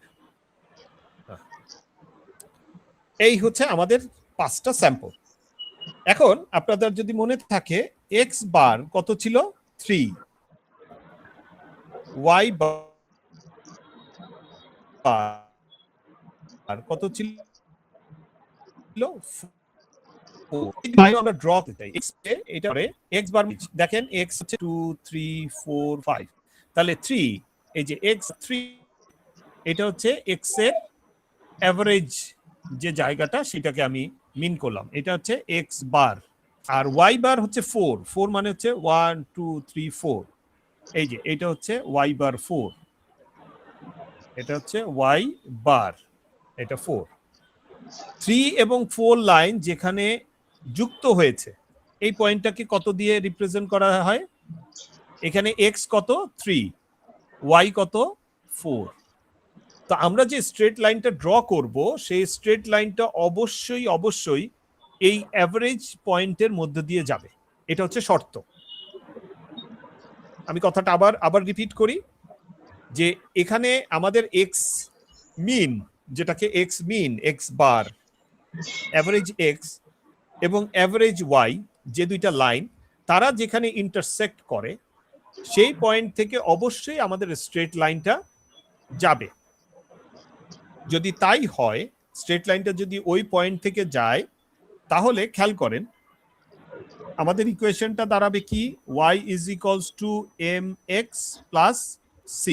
এই হচ্ছে আমাদের 5টা স্যাম্পল। এখন আপনাদের যদি মনে থাকে এক্স বার কত ছিল? 3, ওয়াই বার কত ছিল? আমরা ড্র করতে চাই এটা করে এক্স বার, দেখেন এক্স হচ্ছে 2 3 4 5, তাহলে 3, এই যে এক্স 3, এটা হচ্ছে এক্স এর অ্যাভারেজ যে জায়গাটা সেটাকে আমি মিন করলাম, এটা হচ্ছে এক্স বার। আর ওয়াই বার হচ্ছে 4, 4 মানে হচ্ছে 1 2 3 4, এই যে এটা হচ্ছে ওয়াই বার 4, এটা হচ্ছে ওয়াই বার, এটা 4। 3 এবং 4 লাইন যেখানে যুক্ত হয়েছে, এই পয়েন্টটাকে কত দিয়ে রিপ্রেজেন্ট করা হয়? এখানে এক্স কত? 3, ওয়াই কত? 4। তো আমরা যে স্ট্রেট লাইনটা ড্র করব, সেই স্ট্রেট লাইনটা অবশ্যই এই অ্যাভারেজ পয়েন্টের মধ্যে দিয়ে যাবে, এটা হচ্ছে শর্ত। আমি কথাটা আবার রিপিট করি, যে এখানে আমাদের এক্স মিন, যেটাকে এক্স মিন, এক্স বার, অ্যাভারেজ এক্স এবং অ্যাভারেজ ওয়াই, যে দুইটা লাইন তারা যেখানে ইন্টারসেক্ট করে, সেই পয়েন্ট থেকে অবশ্যই আমাদের স্ট্রেট লাইনটা যাবে। যদি তাই হয়, স্ট্রেট লাইনটা যদি ওই পয়েন্ট থেকে যায়, তাহলে খেয়াল করেন আমাদের ইকুয়েশনটা দাঁড়াবে কি? y is equals to mx plus c।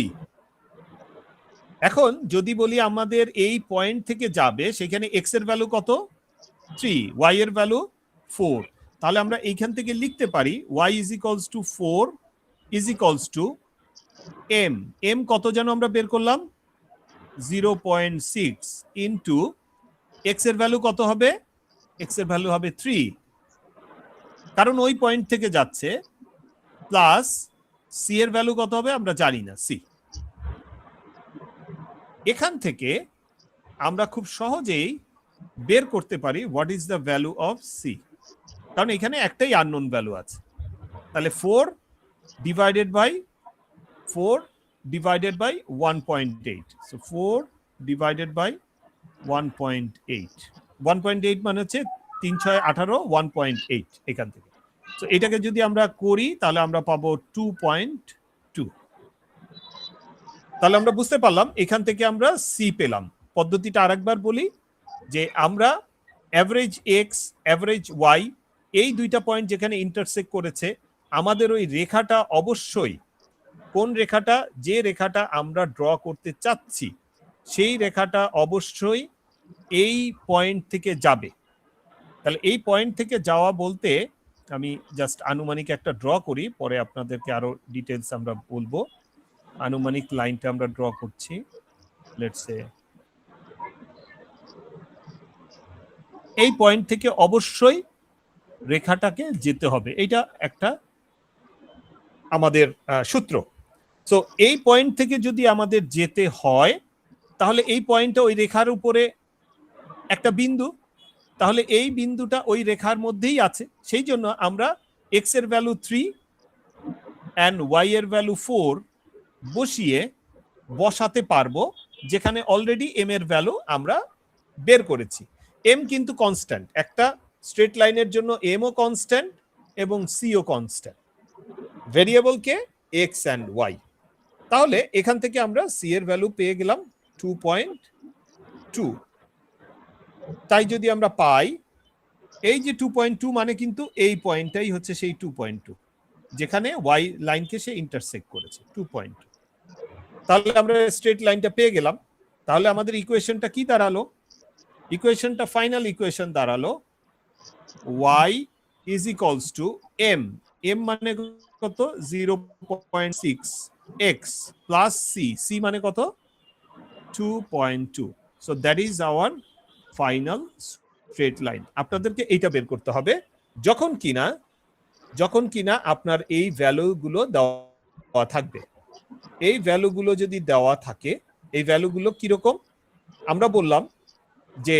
এখন যদি বলি আমাদের এই পয়েন্ট থেকে যাবে, সেখানে x এর ভ্যালু কত? 3, y এর ভ্যালু 4, তাহলে আমরা এইখান থেকে লিখতে পারি y is equals to 4 is equals to m কত যেন আমরা বের করলাম? 0.6 ইন্টু x এর ভ্যালু কত হবে? x এর ভ্যালু হবে 3, কারণ ওই পয়েন্ট থেকে যাচ্ছে, প্লাস c এর ভ্যালু কত হবে আমরা জানি না, c। এখান থেকে আমরা খুব সহজেই বের করতে পারি what is the value of c, কারণ এখানে একটাই আননোন ভ্যালু আছে। তাহলে 4 divided by 1.8, so 4 divided by 1.8, 1.8 মানে হচ্ছে 3 6 18, 1.8 এখান থেকে। তো এটাকে যদি আমরা করি তাহলে আমরা পাবো 2.2। তাহলে আমরা বুঝতে পারলাম এখান থেকে আমরা সি পেলাম। পদ্ধতিটা আরেকবার বলি, যে আমরা অ্যাভারেজ এক্স, অ্যাভারেজ ওয়াই, এই দুইটা পয়েন্ট যেখানে ইন্টারসেক্ট করেছে, আমাদের ওই রেখাটা অবশ্যই, কোন রেখাটা? যে রেখাটা আমরা ড্র করতে চাচ্ছি, সেই রেখাটা অবশ্যই এই পয়েন্ট থেকে যাবে। তাহলে এই পয়েন্ট থেকে যাওয়া বলতে আমি জাস্ট আনুমানিক একটা ড্র করি, পরে আপনাদেরকে আরো ডিটেলস আমরা বলবো। আনুমানিক লাইনটা আমরা ড্র করছি, লেটস সে এই পয়েন্ট থেকে অবশ্যই রেখাটাকে যেতে হবে, এটা একটা আমাদের সূত্র। সো এই পয়েন্ট থেকে যদি আমাদের যেতে হয়, তাহলে এই পয়েন্টটা ওই রেখার উপরে একটা বিন্দু, তাহলে এই বিন্দুটা ওই রেখার মধ্যেই আছে, সেই জন্য আমরা x এর ভ্যালু 3 and y এর ভ্যালু 4 বসিয়ে বসাতে পারবো, যেখানে অলরেডি m এর ভ্যালু আমরা বের করেছি। m কিন্তু কনস্ট্যান্ট, একটা স্ট্রেট লাইনের জন্য m ও কনস্ট্যান্ট এবং c ও কনস্ট্যান্ট, ভেরিয়েবল কে x and y। তাহলে এখান থেকে আমরা c এর ভ্যালু পেয়ে গেলাম 2.2। তাই যদি আমরা পাই, এই যে 2.2 মানে কিন্তু এই পয়েন্টটাই হচ্ছে সেই 2.2 যেখানে y লাইনকে সে ইন্টারসেক্ট করেছে 2.2। তাহলে আমরা স্ট্রেট লাইনটা পেয়ে গেলাম। তাহলে আমাদের ইকুয়েশনটা কি দাঁড়ালো? ইকুয়েশনটা ফাইনাল ইকুয়েশন দাঁড়ালো y is equals to m, m মানে কত 0.6 x plus c, c মানে কত 2.2। so that is our final straight line। আপনাদেরকে এইটা বের করতে হবে যখন কিনা আপনার এই ভ্যালুগুলো দেওয়া থাকবে। এই ভ্যালুগুলো যদি দেওয়া থাকে, এই ভ্যালুগুলো কিরকম আমরা বললাম যে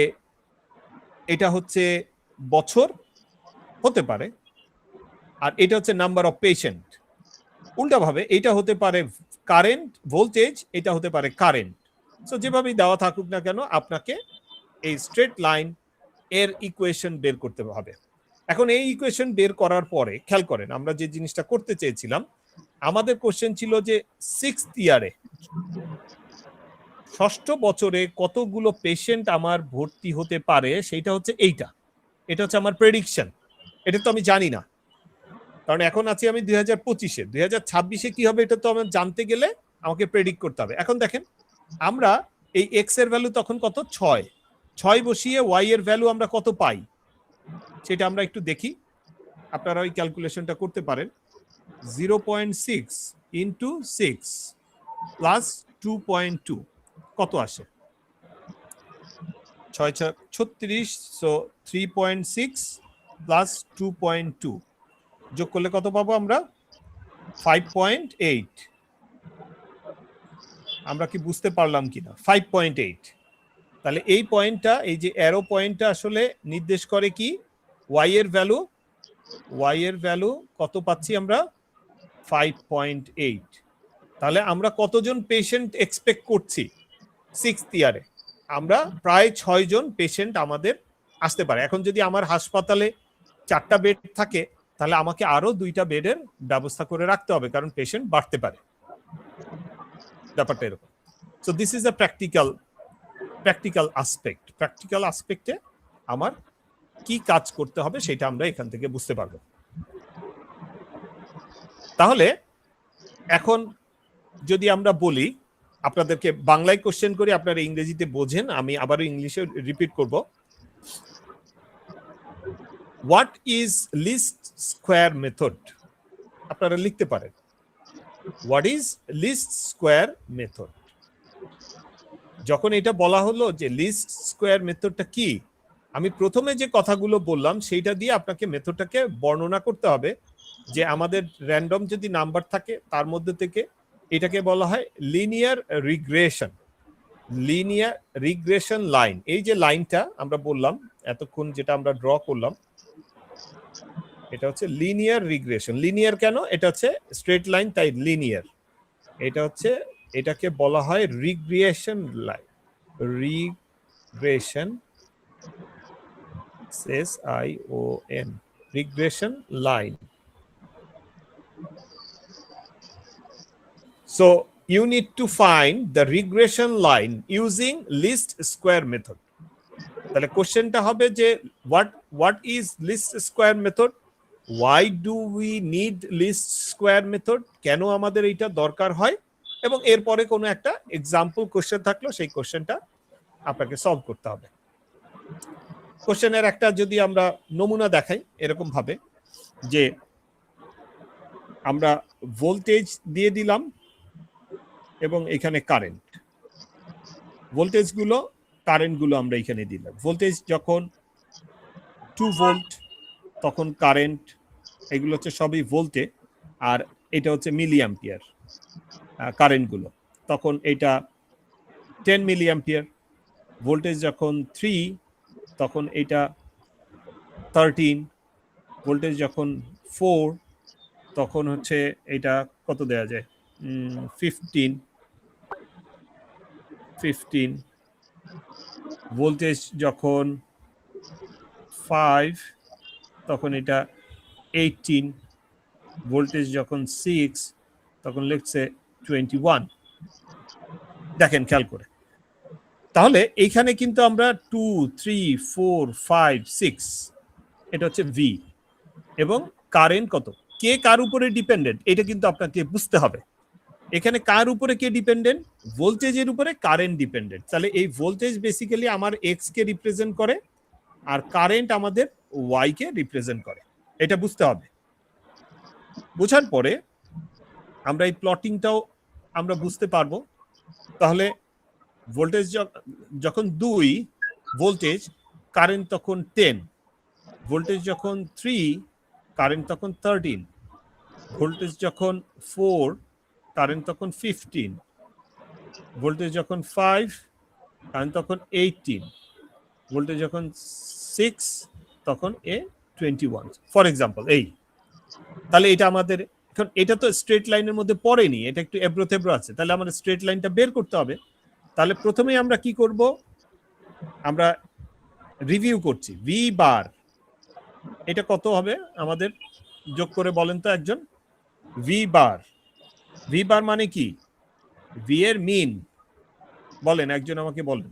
এটা হচ্ছে বছর হতে পারে, আর এটা হচ্ছে নাম্বার অফ পেশেন্ট। উল্টাভাবে এটা হতে পারে কারেন্ট ভোল্টেজ, এটা হতে পারে কারেন্ট। সো যেভাবেই দেওয়া থাকুক না কেন, আপনাকে এই স্ট্রেট লাইন এর ইকুয়েশন বের করতে হবে। এখন এই ইকুয়েশন বের করার পরে খেয়াল করেন, আমরা যে জিনিসটা করতে চেয়েছিলাম, আমাদের কোশ্চেন ছিল যে 6th ইয়ারে, ষষ্ঠ বছরে কতগুলো পেশেন্ট আমার ভর্তি হতে পারে, সেটা হচ্ছে এইটা। এটা হচ্ছে আমার প্রেডিকশন। এটা তো আমি জানি না, কারণ এখন আছি আমি 2025-এ। 2026-এ কি হবে এটা তো আমার জানতে গেলে আমাকে প্রেডিক্ট করতে হবে। এখন দেখেন, আমরা এই এক্স এর ভ্যালু তখন কত 6 বসিয়ে ওয়াই এর ভ্যালু আমরা কত পাই সেটা আমরা একটু দেখি। আপনারা ওই ক্যালকুলেশনটা করতে পারেন। 0.6 ইন্টু 6 প্লাস 2.2 কত আসে? 36, সো 3.6 প্লাস 2.2 যোগ করলে কত পাবো আমরা? 5.8। আমরা কি বুঝতে পারলাম কিনা? 5.8। তাহলে এই পয়েন্টটা, এই যে অ্যারো পয়েন্টটা আসলে নির্দেশ করে কি? ওয়াই এর ভ্যালু কত পাচ্ছি আমরা? 5.8। তাহলে আমরা কতজন পেশেন্ট এক্সপেক্ট করছি 6th ইয়ারে? আমরা প্রায় 6 জন পেশেন্ট আমাদের আসতে পারে। এখন যদি আমার হাসপাতালে 4টা বেড থাকে, তাহলে আমাকে আরো 2টা বেডের ব্যবস্থা করে রাখতে হবে, কারণ পেশেন্ট বাড়তে পারে। ব্যাপারটা এরকম। So this is a practical aspect. Practical আসপেক্টে আমার কি কাজ করতে হবে সেটা আমরা এখান থেকে বুঝতে পারবো। তাহলে এখন যদি আমরা বলি, আপনাদেরকে বাংলায় কোশ্চেন করি, আপনারা ইংরেজিতে বোঝেন, আমি আবারও ইংলিশে রিপিট করব। What is least square method? আপনারা লিখতে পারেন, what is least square method. যখন এটা বলা হলো যে লিস্ট স্কোয়ার মেথডটা কি, আমি প্রথমে যে কথাগুলো বললাম সেইটা দিয়ে আপনাকে মেথডটাকে বর্ণনা করতে হবে। যে আমাদের র্যান্ডম যদি নাম্বার থাকে, তার মধ্যে থেকে এটাকে বলা হয় লিনিয়ার রিগ্রেশন লাইন। এই যে লাইনটা আমরা বললাম এতক্ষণ, যেটা আমরা ড্র করলাম, এটা হচ্ছে লিনিয়ার রিগ্রেশন। লিনিয়ার কেন? এটা হচ্ছে স্ট্রেট লাইন, তাই লিনিয়ার। এটা হচ্ছে, এটাকে বলা হয় regression line. Regression line. So you need to find the regression line using least square method. তাহলে কোশ্চেনটা হবে যে what is least square method? Why do we need least square method? কেন আমাদের এটা দরকার হয়? এবং এরপরে কোনো একটা এক্সাম্পল কোশ্চেন থাকলো, সেই কোশ্চেনটা আপনাকে সলভ করতে হবে। কোশ্চেনের একটা যদি আমরা নমুনা দেখাই এরকম ভাবে, যে আমরা ভোল্টেজ দিয়ে দিলাম এবং এখানে কারেন্ট, ভোল্টেজগুলো কারেন্টগুলো আমরা এখানে দিলাম। ভোল্টেজ যখন 2 ভোল্ট, তখন কারেন্ট, এগুলো হচ্ছে সবই ভোল্টে, আর এটা হচ্ছে মিলি অ্যাম্পিয়ার কারেন্টগুলো। তখন এটা 10 মিলি অ্যাম্পিয়ার। ভোল্টেজ যখন 3, তখন এটা 13। ভোল্টেজ যখন 4 তখন হচ্ছে এটা কত দেয়া যায় 15 ভোল্টেজ যখন 5 তখন এটা 18 ভোল্টেজ যখন 6 তখন লিখছে 21 দেখেন খেয়াল করে তাহলে এইখানে কিন্তু আমরা 2 3 4 5 6 এটা হচ্ছে ভি এবং কারেন্ট কত কে কার উপরে ডিপেন্ডেন্ট এটা কিন্তু আপনাকে বুঝতে হবে এখানে কার উপরে কে ডিপেন্ডেন্ট ভোল্টেজের উপরে কারেন্ট ডিপেন্ডেন্ট তাহলে এই ভোল্টেজ বেসিক্যালি আমার এক্স কে রিপ্রেজেন্ট করে আর কারেন্ট আমাদের ওয়াই কে রিপ্রেজেন্ট করে এটা বুঝতে হবে বোঝার পরে আমরা এই প্লটিংটাও আমরা বুঝতে পারবো তাহলে ভোল্টেজ যখন 2 ভোল্টেজ কারেন্ট তখন 10 ভোল্টেজ যখন 3 কারেন্ট তখন 13 ভোল্টেজ যখন 4 কারেন্ট তখন 15 ভোল্টেজ যখন 5 কারেন্ট তখন 18 ভোল্টেজ যখন 6 তখন 21 ফর এক্সাম্পল এই তাহলে এটা আমাদের এখন এটা তো স্ট্রেট লাইনের মধ্যে পড়েনি এটা একটু এবড়ো থেবড়ো আছে তাহলে আমাদের স্ট্রেট লাইনটা বের করতে হবে তাহলে প্রথমেই আমরা কি করব আমরা রিভিউ করছি ভি বার এটা কত হবে আমাদের যোগ করে বলেন তো একজন ভি বার মানে কি ভি এর মিন বলেন একজন আমাকে বলেন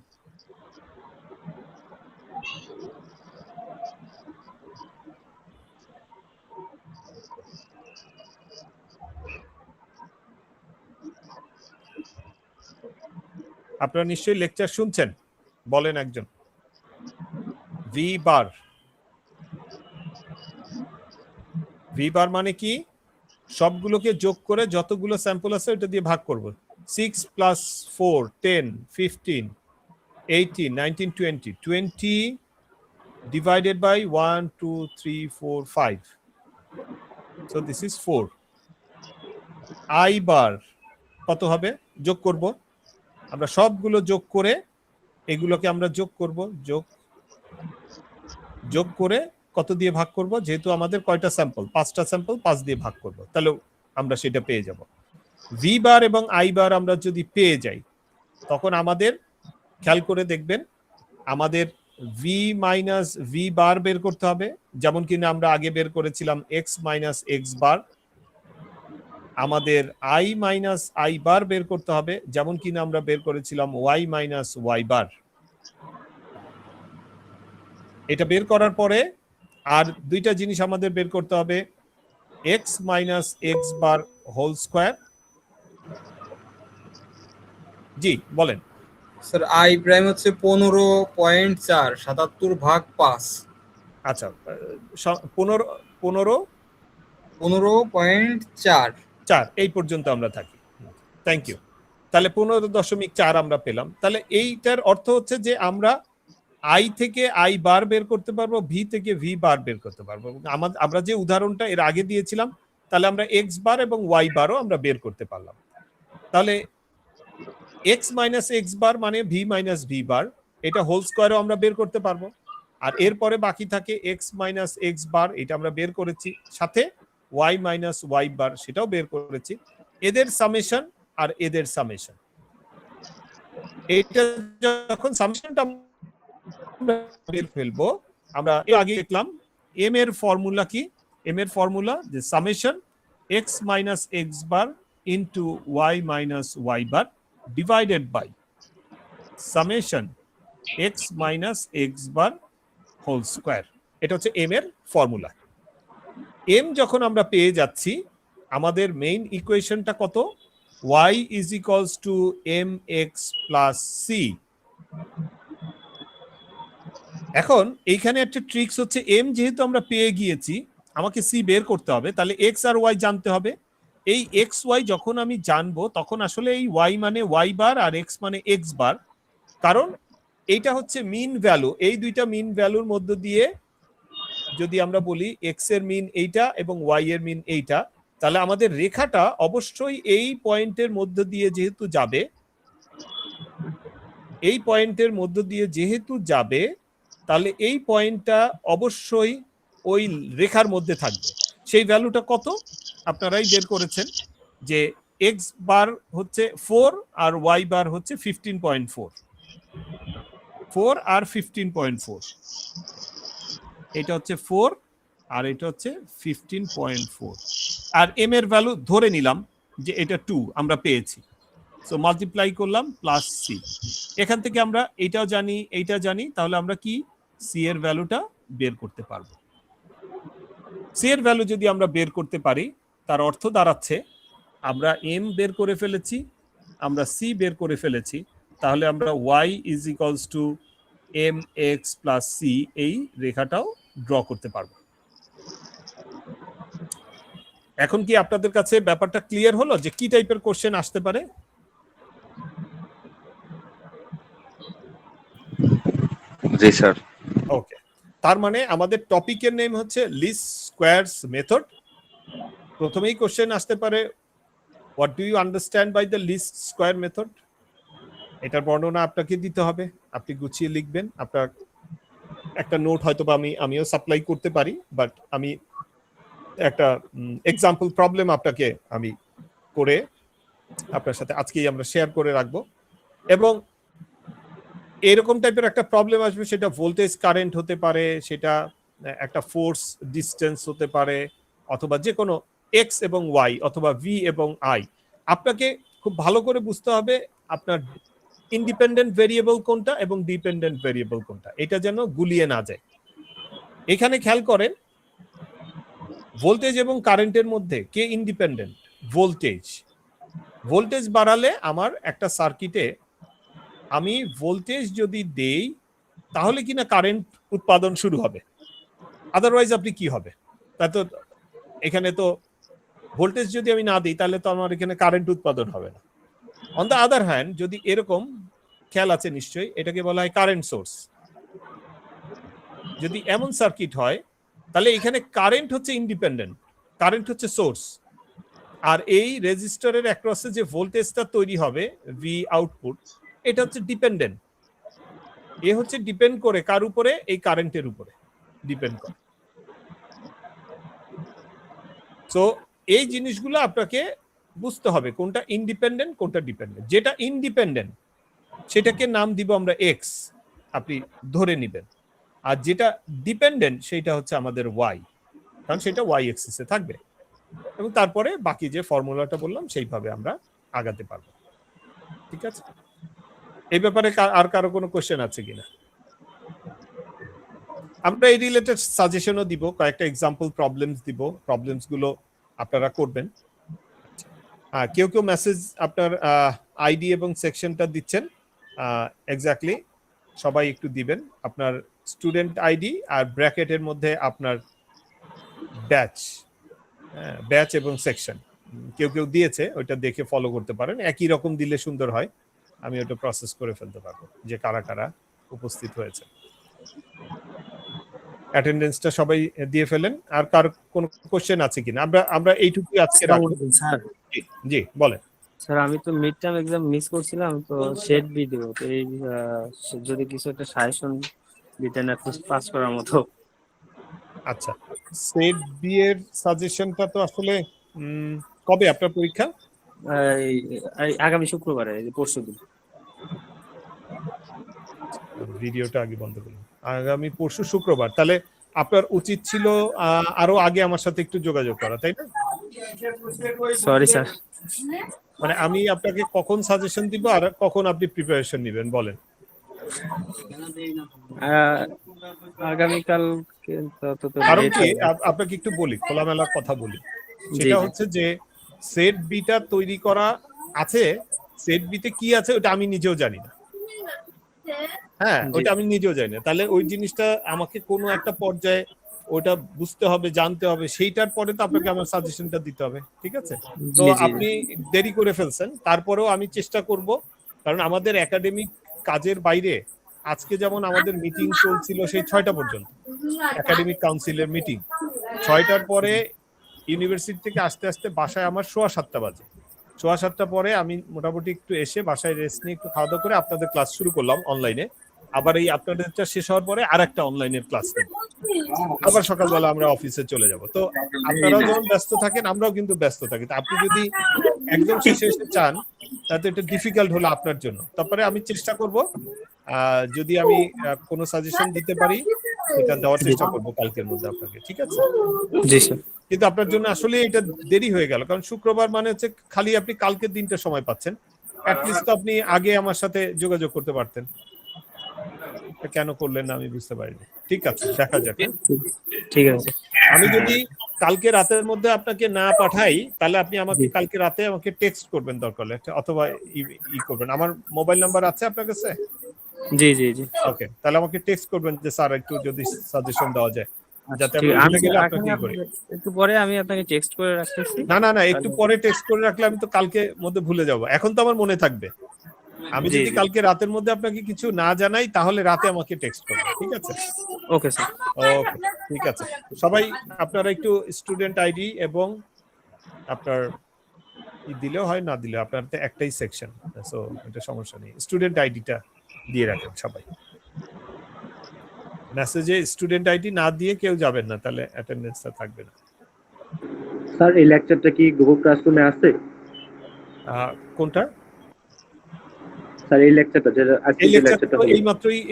আপনারা নিশ্চয়ই লেকচার শুনছেন বলেন একজন ভি বার মানে কি সবগুলোকে যোগ করে যতগুলো স্যাম্পল আছে ওটা দিয়ে ভাগ করব 6 plus 4 10 15 18 19 20 20 divided by 1 2 3 4 5 so this is 4 I bar কত হবে যোগ করব আমরা সবগুলো যোগ করে এগুলোকে আমরা যোগ করব যোগ করে কত দিয়ে ভাগ করব যেহেতু আমাদের কয়টা স্যাম্পল 5টা স্যাম্পল 5 দিয়ে ভাগ করব তাহলে আমরা সেটা পেয়ে যাব ভি বার এবং আই বার আমরা যদি পেয়ে যাই তখন আমাদের খেয়াল করে দেখবেন আমাদের ভি মাইনাস ভি বার বের করতে হবে যেমন কিনা আমরা আগে বের করেছিলাম এক্স মাইনাস এক্স বার আমাদের আই মাইনাস আই বার বের করতে হবে যেমন কিনা আমরা বের করেছিলাম ওয়াই মাইনাস ওয়াই বার এটা বের করার পরে আর দুইটা জিনিস আমাদের বের করতে হবে X minus x bar whole square জি বলেন স্যার আই প্রাইম হচ্ছে 15.4 77 ভাগ 5 আচ্ছা 15.4 এই পর্যন্ত আমরা থাকি থ্যাংক ইউ তাহলে 15.4 আমরা পেলাম তাহলে এইটার অর্থ হচ্ছে যে আমরা আই থেকে আই বার বের করতে পারবো ভি থেকে ভি বার বের করতে পারবো আমরা যে উদাহরণটা এর আগে দিয়েছিলাম তাহলে আমরা এক্স বার এবং ওয়াই বারও আমরা বের করতে পারলাম তাহলে এক্স মাইনাস এক্স বার মানে ভি মাইনাস ভি বার এটা হোল স্কয়ারও আমরা বের করতে পারবো আর এরপরে বাকি থাকে এক্স মাইনাস এক্স বার এটা আমরা বের করেছি সাথে ওয়াই মাইনাস ওয়াই বার সেটাও বের করেছি এদের সামেশন আর এদের সামেশন এটা যখন সামেশনটা বের ফেলবো আমরা এর আগে দেখলাম এম এর ফর্মুলা কি এম এর ফর্মুলা যে summation x minus x bar into y minus Y bar divided by summation x minus x bar whole square এটা হচ্ছে এম এর ফর্মুলা এম যখন আমরা পেয়ে যাচ্ছি আমাদের মেইন ইকুয়েশনটা কত y is equals to mx plus c এখন এইখানে একটা ট্রিক্স হচ্ছে m যেহেতু আমরা পেয়ে গিয়েছি আমাকে c বের করতে হবে তাহলে x আর y জানতে হবে এই x y যখন আমি জানবো তখন আসলে এই y মানে y বার আর x মানে x বার কারণ এইটা হচ্ছে মিন ভ্যালু এই দুইটা মিন ভ্যালুর মধ্য দিয়ে যদি আমরা বলি x এর মিন এইটা এবং y এর মিন এইটা তাহলে আমাদের রেখাটা অবশ্যই এই পয়েন্টের মধ্য দিয়ে যেহেতু যাবে এই পয়েন্টের মধ্য দিয়ে যেহেতু যাবে তাহলে এই পয়েন্টটা অবশ্যই ওই রেখার মধ্যে থাকবে সেই ভ্যালুটা কত আপনারাই বের করেছেন যে এক্স বার হচ্ছে 4 আর ওয়াই বার হচ্ছে 15.4, 4 আর 15.4, এটা হচ্ছে 4 আর এটা হচ্ছে 15.4, আর এম এর ভ্যালু ধরে নিলাম যে এটা 2 আমরা পেয়েছি, সো মাল্টিপ্লাই করলাম প্লাস সি। এখান থেকে আমরা এইটাও জানি এইটা জানি, তাহলে আমরা কি সি এর ভ্যালুটা বের করতে পারবো। সি এর ভ্যালু যদি আমরা বের করতে পারি তার অর্থ দাঁড়াচ্ছে আমরা এম বের করে ফেলেছি, আমরা সি বের করে ফেলেছি, তাহলে আমরা y is equals to m x plus c এই রেখাটাও ড্র করতে পারবো। এখন কি আপনাদের কাছে ব্যাপারটা ক্লিয়ার হলো যে কি টাইপের কোশ্চেন আসতে পারে? জি স্যার। ওকে, তার মানে আমাদের টপিকের নেম হচ্ছে লিস্ট স্কোয়ারস মেথড। প্রথমেই কোশ্চেন আসতে পারে what do you understand by the least square method. এটার বর্ণনা আপনাকে দিতে হবে, আপনি গুছিয়ে লিখবেন। আপনার একটা নোট হয়তো বা আমিও সাপ্লাই করতে পারি, বাট আমি একটা এক্সাম্পল প্রবলেম আপনাকে আমি করে আপনার সাথে আজকেই আমরা শেয়ার করে রাখবো। এবং এরকম টাইপের একটা প্রবলেম আসবে, সেটা ভোল্টেজ কারেন্ট হতে পারে, সেটা একটা ফোর্স ডিসটেন্স হতে পারে, অথবা যে কোনো এক্স এবং ওয়াই অথবা ভি এবং আই। আপনাকে খুব ভালো করে বুঝতে হবে আপনার ইন্ডিপেন্ডেন্ট ভেরিয়েবল কোনটা এবং ডিপেন্ডেন্ট ভেরিয়েবল কোনটা, এটা যেন গুলিয়ে না যায়। এখানে খেয়াল করেন ভোল্টেজ এবং কারেন্টের মধ্যে কে ইন্ডিপেন্ডেন্ট? ভোল্টেজ। ভোল্টেজ বাড়ালে আমার একটা সার্কিটে আমি ভোল্টেজ যদি দেই তাহলে কিনা কারেন্ট উৎপাদন শুরু হবে, আদারওয়াইজ আপনি কি হবে? তা তো এখানে তো ভোল্টেজ যদি আমি না দিই তাহলে তো আমার এখানে কারেন্ট উৎপাদন হবে না। অন দ্য আদার হ্যান্ড যদি এরকম, খেয়াল আছে নিশ্চয়ই, এটাকে বলা হয় কারেন্ট সোর্স। যদি এমন সার্কিট হয় তাহলে এখানে কারেন্ট হচ্ছে ইন্ডিপেন্ডেন্ট, কারেন্ট হচ্ছে সোর্স, আর এই রেজিস্টরের অ্যাক্রসে যে ভোল্টেজটা তৈরি হবে ভি আউটপুট, এটা হচ্ছে ডিপেন্ডেন্ট। এ হচ্ছে ডিপেন্ড করে কার উপরে? এই কারেন্টের উপরে ডিপেন্ড করে। সো এই জিনিসগুলো আপনাকে বুঝতে হবে কোনটা ইন্ডিপেন্ডেন্ট কোনটা ডিপেন্ডেন্ট। যেটা ইন্ডিপেন্ডেন্ট সেটাকে নাম দিব আমরা এক্স, আপনি ধরে নেবেন। আর যেটা ডিপেন্ডেন্ট সেটা হচ্ছে আমাদের ওয়াই, কারণ সেটা ওয়াই এক্সিসে থাকবে। এবং তারপরে বাকি যে ফর্মুলাটা বললাম সেইভাবে আমরা আগাতে পারবো। ঠিক আছে, এই ব্যাপারে আর কারো কোনো কোশ্চেন আছে কিনা? আমরা এই রিলেটেড সাজেশনও দিব, কয়েকটা এক্সাম্পল প্রবলেমস দিব, প্রবলেমস গুলো আপনারা করবেন। কেউ কেউ মেসেজ আপনার আইডি এবং সেকশনটা দিচ্ছেন, এক্স্যাক্টলি সবাই একটু দিবেন আপনার স্টুডেন্ট আইডি আর ব্র্যাকেটের মধ্যে আপনার ব্যাচ, ব্যাচ এবং সেকশন কেউ কেউ দিয়েছে, ওইটা দেখে ফলো করতে পারেন। একই রকম দিলে সুন্দর হয়, আমি ওটা প্রসেস করে ফেলতে পারবো যে কারা কারা উপস্থিত হয়েছে। অ্যাটেন্ডেন্সটা সবাই দিয়ে ফেলেন। আর কার কোন কোশ্চেন আছে কিনা? আমরা এইটুকুই আজকে রাখবো। স্যার জি বলেন। স্যার আমি তো মিড টার্ম এক্সাম মিস করছিলাম, তো শেড ভিডিও তো এই যদি কিছু একটা সাজেশন দিতেন অ্যাটলিস্ট পাস করার মতো। আচ্ছা, সেট বি এর সাজেশনটা তো আসলে কবে আপনার পরীক্ষা? এই আগামী শুক্রবারে, পরশুদিন। ভিডিওটা আগে বন্ধ করুন। আগামী পরশু শুক্রবার, তাহলে আপনার উচিত ছিল আরো আগে আমার সাথে একটু যোগাযোগ করা, তাই না? Sorry sir. মানে আমি আপনাকে কখন সাজেশন দিব আর কখন আপনি প্রিপারেশন নেবেন বলেন? আগামীকাল। কারণ কি আপনাকে একটু বলি, খোলামেলা কথা বলি, সেটা হচ্ছে যে সেট বিটা তৈরি করা আছে, সেট বিতে কি আছে ওটা আমি নিজেও জানি না। হ্যাঁ, ওটা আমি নিজেও জানি না। তাহলে ওই জিনিসটা আমাকে কোনো একটা পর্যায়ে ওটা বুঝতে হবে, জানতে হবে, সেইটার পরে তো আপনাকে আমার সাজেশনটা দিতে হবে। ঠিক আছে, তো আপনি দেরি করে ফেলছেন, তারপরেও আমি চেষ্টা করব, কারণ আমাদের একাডেমিক কাজের বাইরে আজকে যেমন আমাদের মিটিং চলছিল সেই 6টা পর্যন্ত, একাডেমিক কাউন্সিলের মিটিং। 6টার পরে ইউনিভার্সিটি থেকে আসতে আসতে বাসায় আমার 7:15 বাজে। 7:15 পরে আমি মোটামুটি একটু এসে বাসায় রেস্ট নিয়ে একটু খাওয়া দাওয়া করে আপনাদের ক্লাস শুরু করলাম অনলাইনে। আবার এই আপনাদেরটা শেষ হওয়ার পরে আরেকটা অনলাইনের ক্লাস নেব, আবার সকালবেলা আমরা অফিসে চলে যাব। তো আপনারাও যখন ব্যস্ত থাকেন আমরাও কিন্তু ব্যস্ত থাকি। তো আপনি যদি একদম শেষে এসে চান তাতে এটা ডিফিকাল্ট হলো আপনার জন্য। তারপরে আমি চেষ্টা করব যদি আমি কোনো সাজেশন দিতে পারি সেটা দেওয়ার চেষ্টা করব কালকের মধ্যে আপনাকে, ঠিক আছে? জি স্যার। কিন্তু আপনার জন্য আসলে এটা দেরি হয়ে গেল, কারণ শুক্রবার মানে হচ্ছে খালি আপনি কালকের দিনটা সময় পাচ্ছেন। অ্যাটলিস্ট তো আপনি আগে আমার সাথে যোগাযোগ করতে পারতেন, কেন করলেন না আমি বুঝতে পারিনি। ঠিক আছে, দেখা যাক। ঠিক আছে। আমি যদি কালকে রাতের মধ্যে আপনাকে না পাঠাই তাহলে আপনি আমাকে কালকে রাতে আমাকে টেক্সট করবেন দরকার হলে, অথবা ই করবেন। আমার মোবাইল নাম্বার আছে আপনার কাছে? জি জি জি। ওকে, তাহলে আমাকে টেক্সট করবেন যে স্যার একটু যদি সাজেশন দেওয়া যায়, যাতে ঠিক আমি আছে। ভুলে গেলে আপনাকে করি। একটু পরে আমি আপনাকে টেক্সট করে রাখতেছি। না, একটু পরে টেক্সট করে রাখলে আমি তো কালকে মধ্যে ভুলে যাব। এখন তো আমার মনে থাকবে। আমি জি, যদি জি। কালকে রাতের মধ্যে আপনাকে কিছু না জানাই তাহলে রাতে আমাকে টেক্সট করবেন, ঠিক আছে? Okay sir. ওকে, ঠিক আছে। সবাই আপনারা একটু স্টুডেন্ট আইডি এবং আপনার দিলেও হয়, না দিলেও আপনার তো একটাই সেকশন, সো এটা সমস্যা নেই। স্টুডেন্ট আইডিটা দিয়ে রাখেন সবাই। মেসেজে স্টুডেন্ট আইডি না দিয়ে কেউ যাবেন না, তাহলে অ্যাটেন্ডেন্সটা থাকবে না। স্যার এই লেকচারটা কি গুগল ক্লাসরুমে আছে? কোনটা? স্যার এই লেকচারটা যেটা আজকে এই যে লেকচারটা লেকচারটা হলো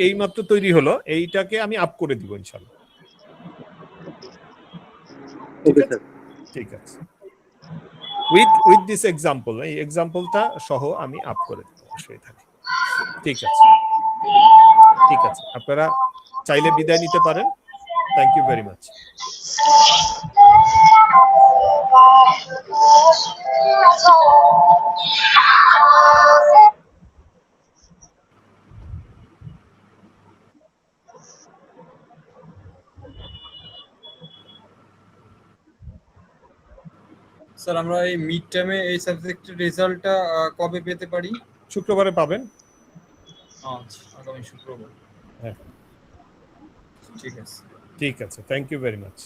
এইমাত্র তৈরি হলো, এইটাকে আমি আপ করে দিব ইনশাআল্লাহ। Okay sir. ঠিক আছে, উইথ দিস এক্সাম্পল, এই এক্সাম্পলটা সহ আমি আপ করে দেব, অবশ্যই থাকে। ঠিক আছে, ঠিক আছে, আপনারা চাইলে বিদায় নিতে পারেন। Thank you very much. Sir আমরা এই মিড টার্মে এই সাবজেক্টের রেজাল্টটা কবে পেতে পারি? শুক্রবারে পাবেন। আচ্ছা, আগামী শুক্রবার। হ্যাঁ, ঠিক আছে। ঠিক আছে, থ্যাংক ইউ ভেরি মাচ।